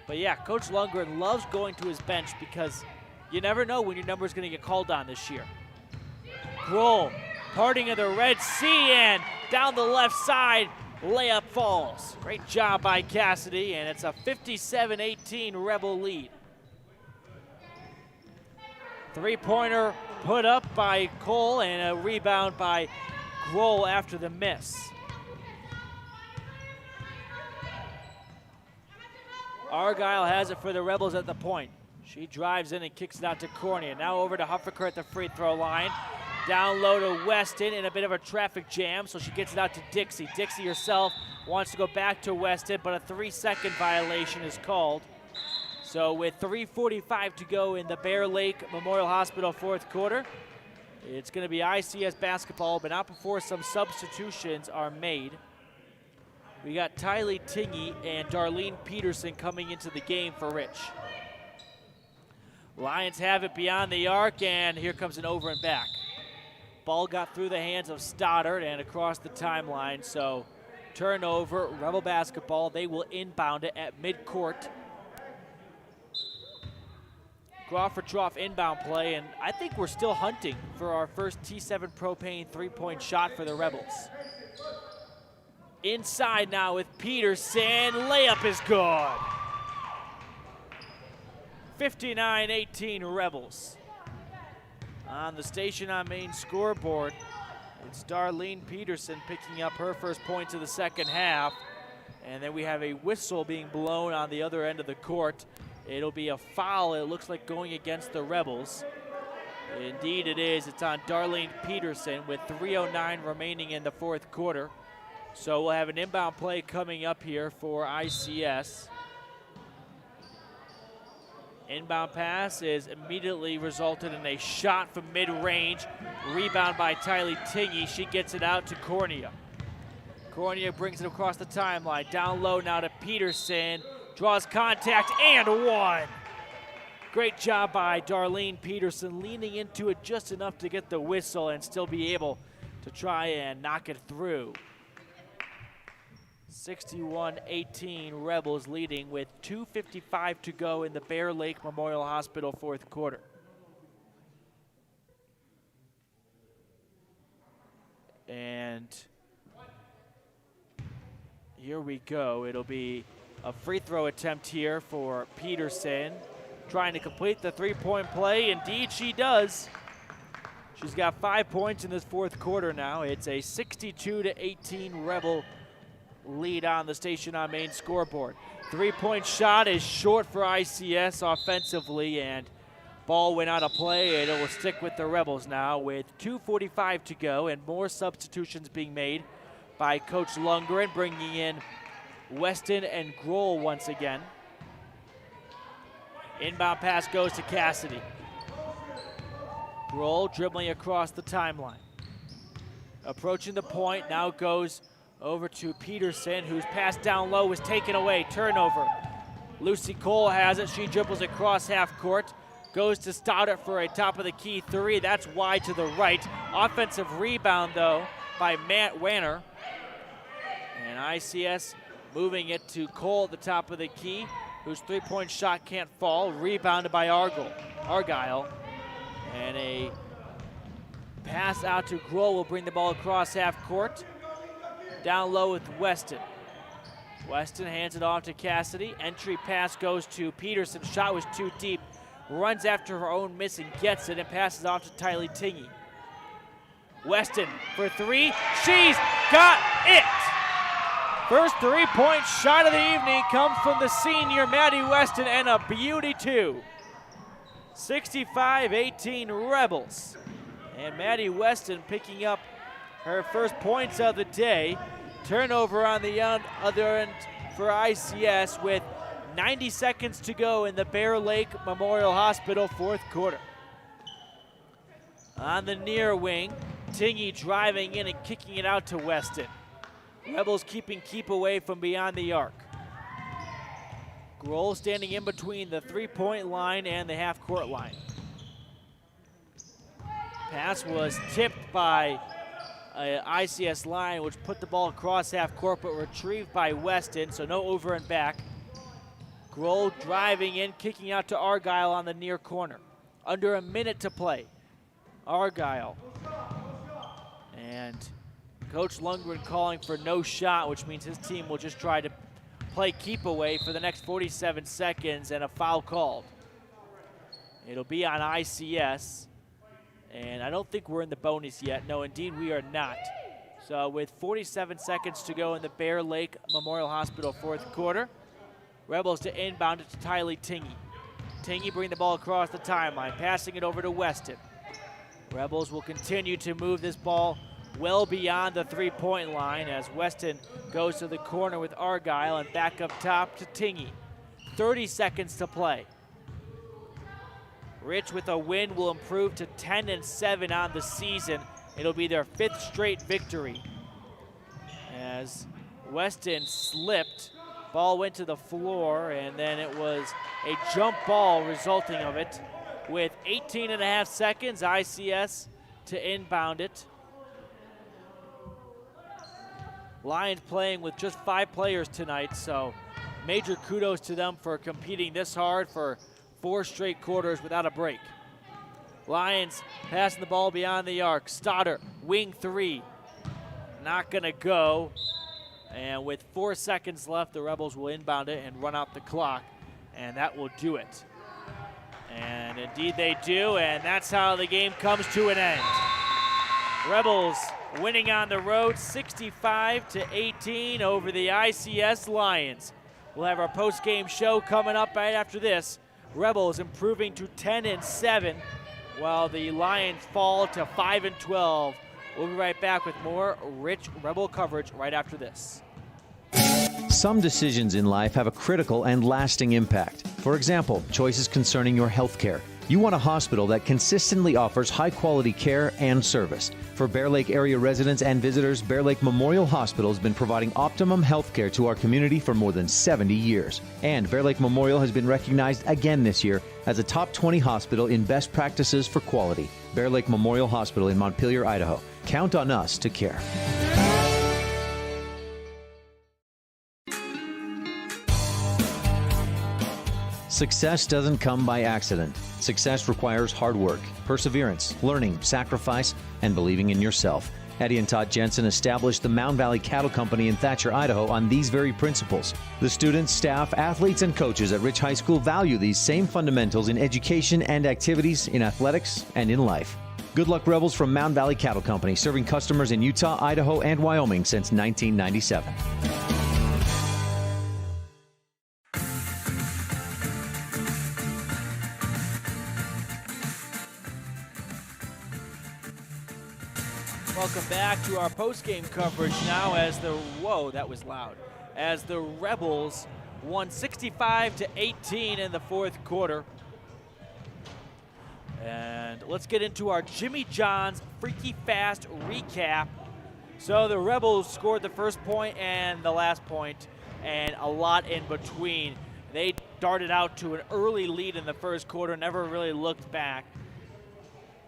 But yeah, Coach Lundgren loves going to his bench because you never know when your number is going to get called on this year. Grohl, parting of the Red Sea, and down the left side, layup falls. Great job by Cassidy, and it's a 57-18 Rebel lead. Three-pointer put up by Cole, and a rebound by Grohl after the miss. Argyle has it for the Rebels at the point. She drives in and kicks it out to Cornea. Now over to Huffaker at the free throw line. Down low to Weston in a bit of a traffic jam, so she gets it out to Dixie. Dixie herself wants to go back to Weston, but a 3-second violation is called. So with 3:45 to go in the Bear Lake Memorial Hospital fourth quarter, it's going to be ICS basketball, but not before some substitutions are made. We got Tylee Tingy and Darlene Peterson coming into the game for Rich. Lions have it beyond the arc, and here comes an over and back. Ball got through the hands of Stoddard and across the timeline, so turnover, Rebel basketball. They will inbound it at midcourt. Crawford-Trough inbound play, and I think we're still hunting for our first T7 propane three-point shot for the Rebels. Inside now with Peterson, layup is good. 59-18 Rebels. On the Station on Main scoreboard, it's Darlene Peterson picking up her first points of the second half, and then we have a whistle being blown on the other end of the court. It'll be a foul, it looks like, going against the Rebels. Indeed it is. It's on Darlene Peterson with 3:09 remaining in the fourth quarter. So we'll have an inbound play coming up here for ICS. Inbound pass is immediately resulted in a shot from mid-range. Rebound by Tylee Tingy. She gets it out to Cornea. Cornea brings it across the timeline. Down low now to Peterson. Draws contact and one. Great job by Darlene Peterson, leaning into it just enough to get the whistle and still be able to try and knock it through. 61-18 Rebels leading with 2:55 to go in the Bear Lake Memorial Hospital fourth quarter. And here we go. It'll be a free throw attempt here for Peterson, trying to complete the three-point play. Indeed she does. She's got 5 points in this fourth quarter now. It's a 62-18 Rebel lead on the Station on Main scoreboard. Three-point shot is short for ICS offensively, and ball went out of play, and it will stick with the Rebels now with 2:45 to go and more substitutions being made by Coach Lundgren, bringing in Weston and Grohl once again. Inbound pass goes to Cassidy. Grohl dribbling across the timeline. Approaching the point, now goes over to Peterson, whose pass down low was taken away. Turnover. Lucy Cole has it. She dribbles across half court. Goes to Stoddard for a top of the key three. That's wide to the right. Offensive rebound, though, by Matt Wanner. And ICS moving it to Cole at the top of the key, whose three-point shot can't fall. Rebounded by Argyle. And a pass out to Grohl will bring the ball across half court. Down low with Weston. Weston hands it off to Cassidy. Entry pass goes to Peterson. Shot was too deep. Runs after her own miss and gets it and passes off to Tylee Tingey. Weston for three. She's got it! First three-point shot of the evening comes from the senior Maddie Weston, and a beauty too. 65-18 Rebels. And Maddie Weston picking up her first points of the day. Turnover on the other end for ICS with 90 seconds to go in the Bear Lake Memorial Hospital fourth quarter. On the near wing, Tingey driving in and kicking it out to Weston. Rebels keeping keep away from beyond the arc. Grohl standing in between the three-point line and the half-court line. Pass was tipped by ICS line, which put the ball across half court, but retrieved by Weston, so no over and back. Grohl driving in, kicking out to Argyle on the near corner. Under a minute to play. Argyle. And Coach Lundgren calling for no shot, which means his team will just try to play keep away for the next 47 seconds, and a foul called. It'll be on ICS. And I don't think we're in the bonus yet. No, indeed we are not. So with 47 seconds to go in the Bear Lake Memorial Hospital fourth quarter, Rebels to inbound it to Tylee Tingey. Tingey bring the ball across the timeline, passing it over to Weston. Rebels will continue to move this ball well beyond the three-point line as Weston goes to the corner with Argyle and back up top to Tingey. 30 seconds to play. Rich with a win will improve to 10-7 on the season. It'll be their fifth straight victory. As Weston slipped, ball went to the floor, and then it was a jump ball resulting of it. With 18.5 seconds, ICS to inbound it. Lions playing with just 5 players tonight, so major kudos to them for competing this hard for 4 straight quarters without a break. Lions passing the ball beyond the arc. Stoddard, wing three. Not gonna go. And with 4 seconds left, the Rebels will inbound it and run out the clock. And that will do it. And indeed they do, and that's how the game comes to an end. Rebels winning on the road 65-18 over the ICS Lions. We'll have our post-game show coming up right after this. Rebels improving to 10-7, while the Lions fall to 5-12. We'll be right back with more rich Rebel coverage right after this. Some decisions in life have a critical and lasting impact. For example, choices concerning your health care. You want a hospital that consistently offers high-quality care and service. For Bear Lake area residents and visitors, Bear Lake Memorial Hospital has been providing optimum health care to our community for more than 70 years. And Bear Lake Memorial has been recognized again this year as a top 20 hospital in best practices for quality. Bear Lake Memorial Hospital in Montpelier, Idaho. Count on us to care. Success doesn't come by accident. Success requires hard work, perseverance, learning, sacrifice, and believing in yourself. Eddie and Todd Jensen established the Mound Valley Cattle Company in Thatcher, Idaho on these very principles. The students, staff, athletes, and coaches at Rich High School value these same fundamentals in education and activities, in athletics, and in life. Good luck, Rebels, from Mound Valley Cattle Company, serving customers in Utah, Idaho, and Wyoming since 1997. Welcome back to our post-game coverage now as the, whoa, that was loud, as the Rebels won 65-18 in the fourth quarter. And let's get into our Jimmy John's Freaky Fast recap. So the Rebels scored the first point and the last point, and a lot in between. They darted out to an early lead in the first quarter, never really looked back.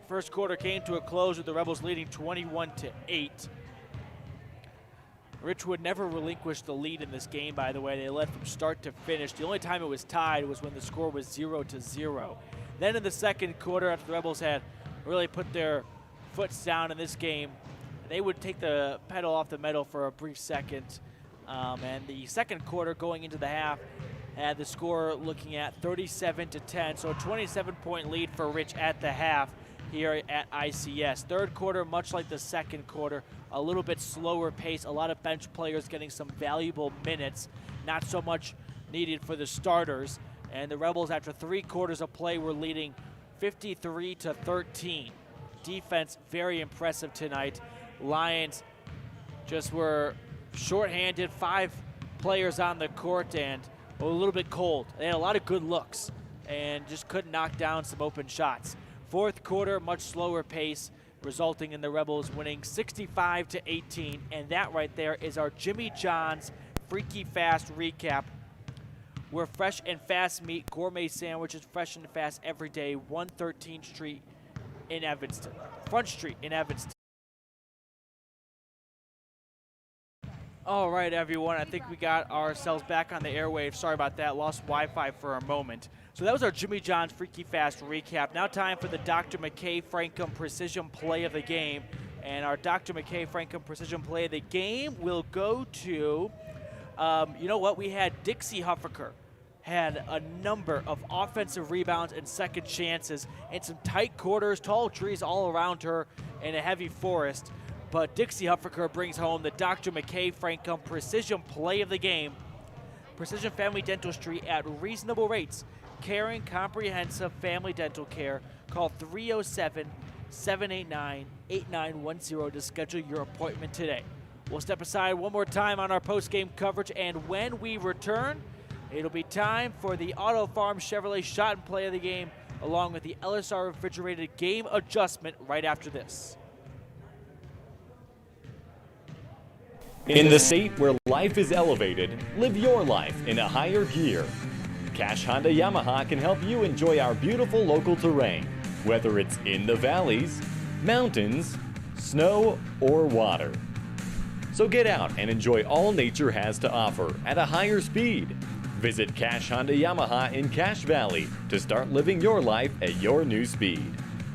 First quarter came to a close with the Rebels leading 21-8. Richwood never relinquished the lead in this game, by the way. They led from start to finish. The only time it was tied was when the score was 0-0. Then in the second quarter, after the Rebels had really put their foot down in this game, they would take the pedal off the metal for a brief second. And the second quarter going into the half had the score looking at 37-10, so a 27-point lead for Rich at the half here at ICS. Third quarter, much like the second quarter, a little bit slower pace, a lot of bench players getting some valuable minutes, not so much needed for the starters. And the Rebels, after 3 quarters of play, were leading 53-13. Defense very impressive tonight. Lions just were shorthanded, 5 players on the court, and a little bit cold. They had a lot of good looks and just couldn't knock down some open shots. Fourth quarter, much slower pace, resulting in the Rebels winning 65-18, and that right there is our Jimmy John's Freaky Fast recap, where fresh and fast meat, gourmet sandwiches, fresh and fast every day, 113th Street in Evanston. Front Street in Evanston. All right, everyone, I think we got ourselves back on the airwaves. Sorry about that, lost Wi-Fi for a moment. So that was our Jimmy John's Freaky Fast recap. Now time for the Dr. McKay Frankum Precision Play of the Game. And our Dr. McKay Frankum Precision Play of the Game will go to, you know what, we had Dixie Huffaker. Had a number of offensive rebounds and second chances in some tight quarters, tall trees all around her in a heavy forest. But Dixie Huffaker brings home the Dr. McKay Frankum Precision Play of the Game. Precision Family Dentistry at reasonable rates. Caring, comprehensive family dental care. Call 307-789-8910 to schedule your appointment today. We'll step aside one more time on our post-game coverage, and when we return, it'll be time for the Auto Farm Chevrolet Shot and Play of the Game, along with the LSR Refrigerated Game Adjustment right after this. In the state where life is elevated, live your life in a higher gear. Cash Honda Yamaha can help you enjoy our beautiful local terrain, whether it's in the valleys, mountains, snow, or water. So get out and enjoy all nature has to offer at a higher speed. Visit Cash Honda Yamaha in Cache Valley to start living your life at your new speed.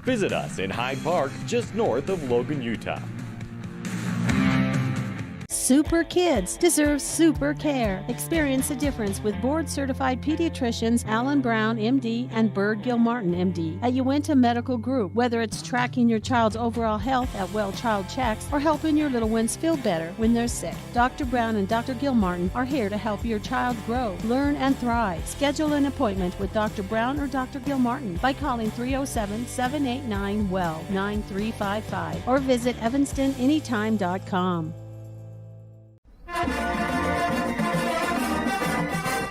Visit us in Hyde Park, just north of Logan, Utah. Super kids deserve super care. Experience the difference with board-certified pediatricians Alan Brown, MD, and Bird Gilmartin, MD, at Uinta Medical Group. Whether it's tracking your child's overall health at well child checks or helping your little ones feel better when they're sick, Dr. Brown and Dr. Gilmartin are here to help your child grow, learn, and thrive. Schedule an appointment with Dr. Brown or Dr. Gilmartin by calling 307-789-WELL 9355 or visit evanstonanytime.com.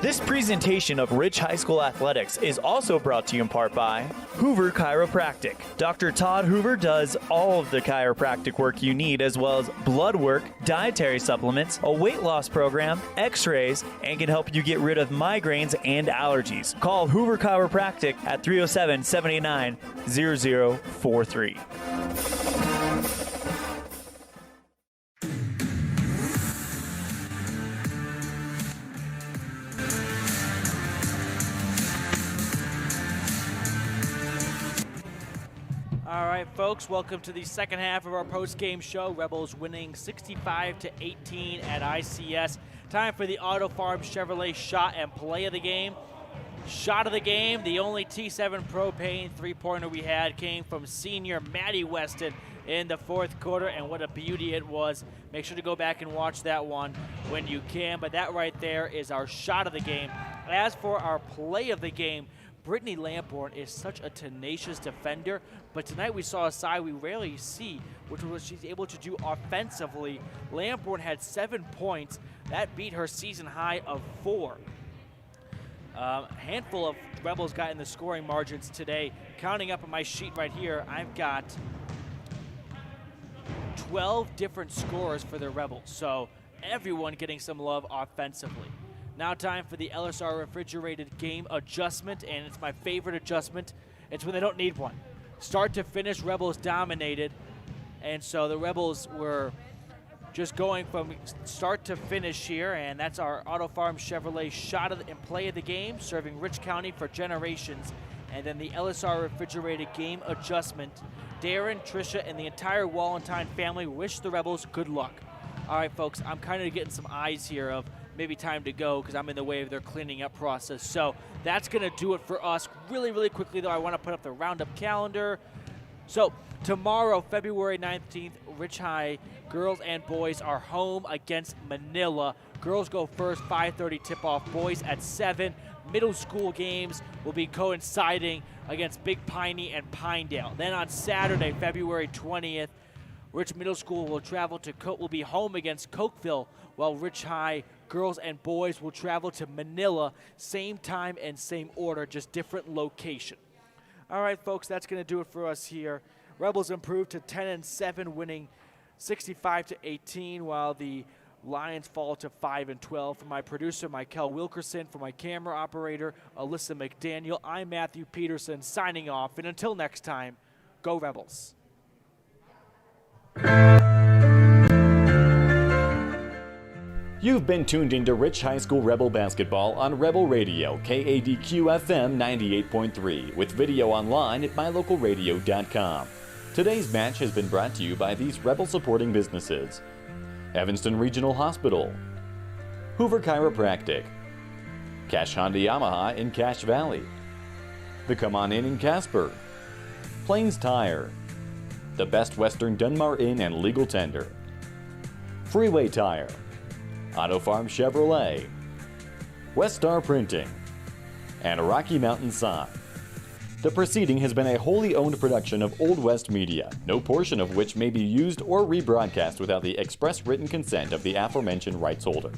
This presentation of Rich High School Athletics is also brought to you in part by Hoover Chiropractic. Dr. Todd Hoover does all of the chiropractic work you need, as well as blood work, dietary supplements, a weight loss program, x-rays, and can help you get rid of migraines and allergies. Call Hoover Chiropractic at 307-789-0043. All right, folks, welcome to the second half of our post-game show. Rebels winning 65-18 at ICS. Time for the Auto Farm Chevrolet Shot and Play of the Game. Shot of the game, the only T7 propane three-pointer we had came from senior Maddie Weston in the fourth quarter, and what a beauty it was. Make sure to go back and watch that one when you can, but that right there is our shot of the game. As for our play of the game, Brittany Lamborn is such a tenacious defender, but tonight we saw a side we rarely see, which was she's able to do offensively. Lamborn had 7 points. That beat her season high of 4. A handful of Rebels got in the scoring margins today. Counting up on my sheet right here, I've got 12 different scores for the Rebels, so everyone getting some love offensively. Now time for the LSR refrigerated game adjustment, and it's my favorite adjustment. It's when they don't need one. Start to finish, Rebels dominated, and so the Rebels were just going from start to finish here, and that's our Auto Farm Chevrolet shot of and play of the game, serving Rich County for generations. And then the LSR refrigerated game adjustment. Darren, Trisha, and the entire Wallentine family wish the Rebels good luck. All right, folks, I'm kind of getting some eyes here of maybe time to go because I'm in the way of their cleaning up process. So that's going to do it for us. Really, really quickly, though, I want to put up the roundup calendar. So tomorrow, February 19th, Rich High girls and boys are home against Manila. Girls go first, 5:30 tip-off. Boys at 7. Middle school games will be coinciding against Big Piney and Pinedale. Then on Saturday, February 20th, Rich Middle School will be home against Cokeville, while Rich High girls and boys will travel to Manila. Same time and same order, just different location. All right, folks, that's going to do it for us here. Rebels improved to 10-7, winning 65-18, while the Lions fall to 5-12. For my producer, Michael Wilkerson, for my camera operator, Alyssa McDaniel, I'm Matthew Peterson, signing off. And until next time, go Rebels. You've been tuned into Rich High School Rebel basketball on Rebel Radio, KADQ-FM 98.3, with video online at mylocalradio.com. Today's match has been brought to you by these Rebel supporting businesses: Evanston Regional Hospital, Hoover Chiropractic, Cash Honda Yamaha in Cache Valley, The Come On Inn in Casper, Plains Tire, The Best Western Dunmar Inn and Legal Tender, Freeway Tire, Auto Farm Chevrolet, West Star Printing, and Rocky Mountain Sign. The proceeding has been a wholly owned production of Old West Media, no portion of which may be used or rebroadcast without the express written consent of the aforementioned rights holder.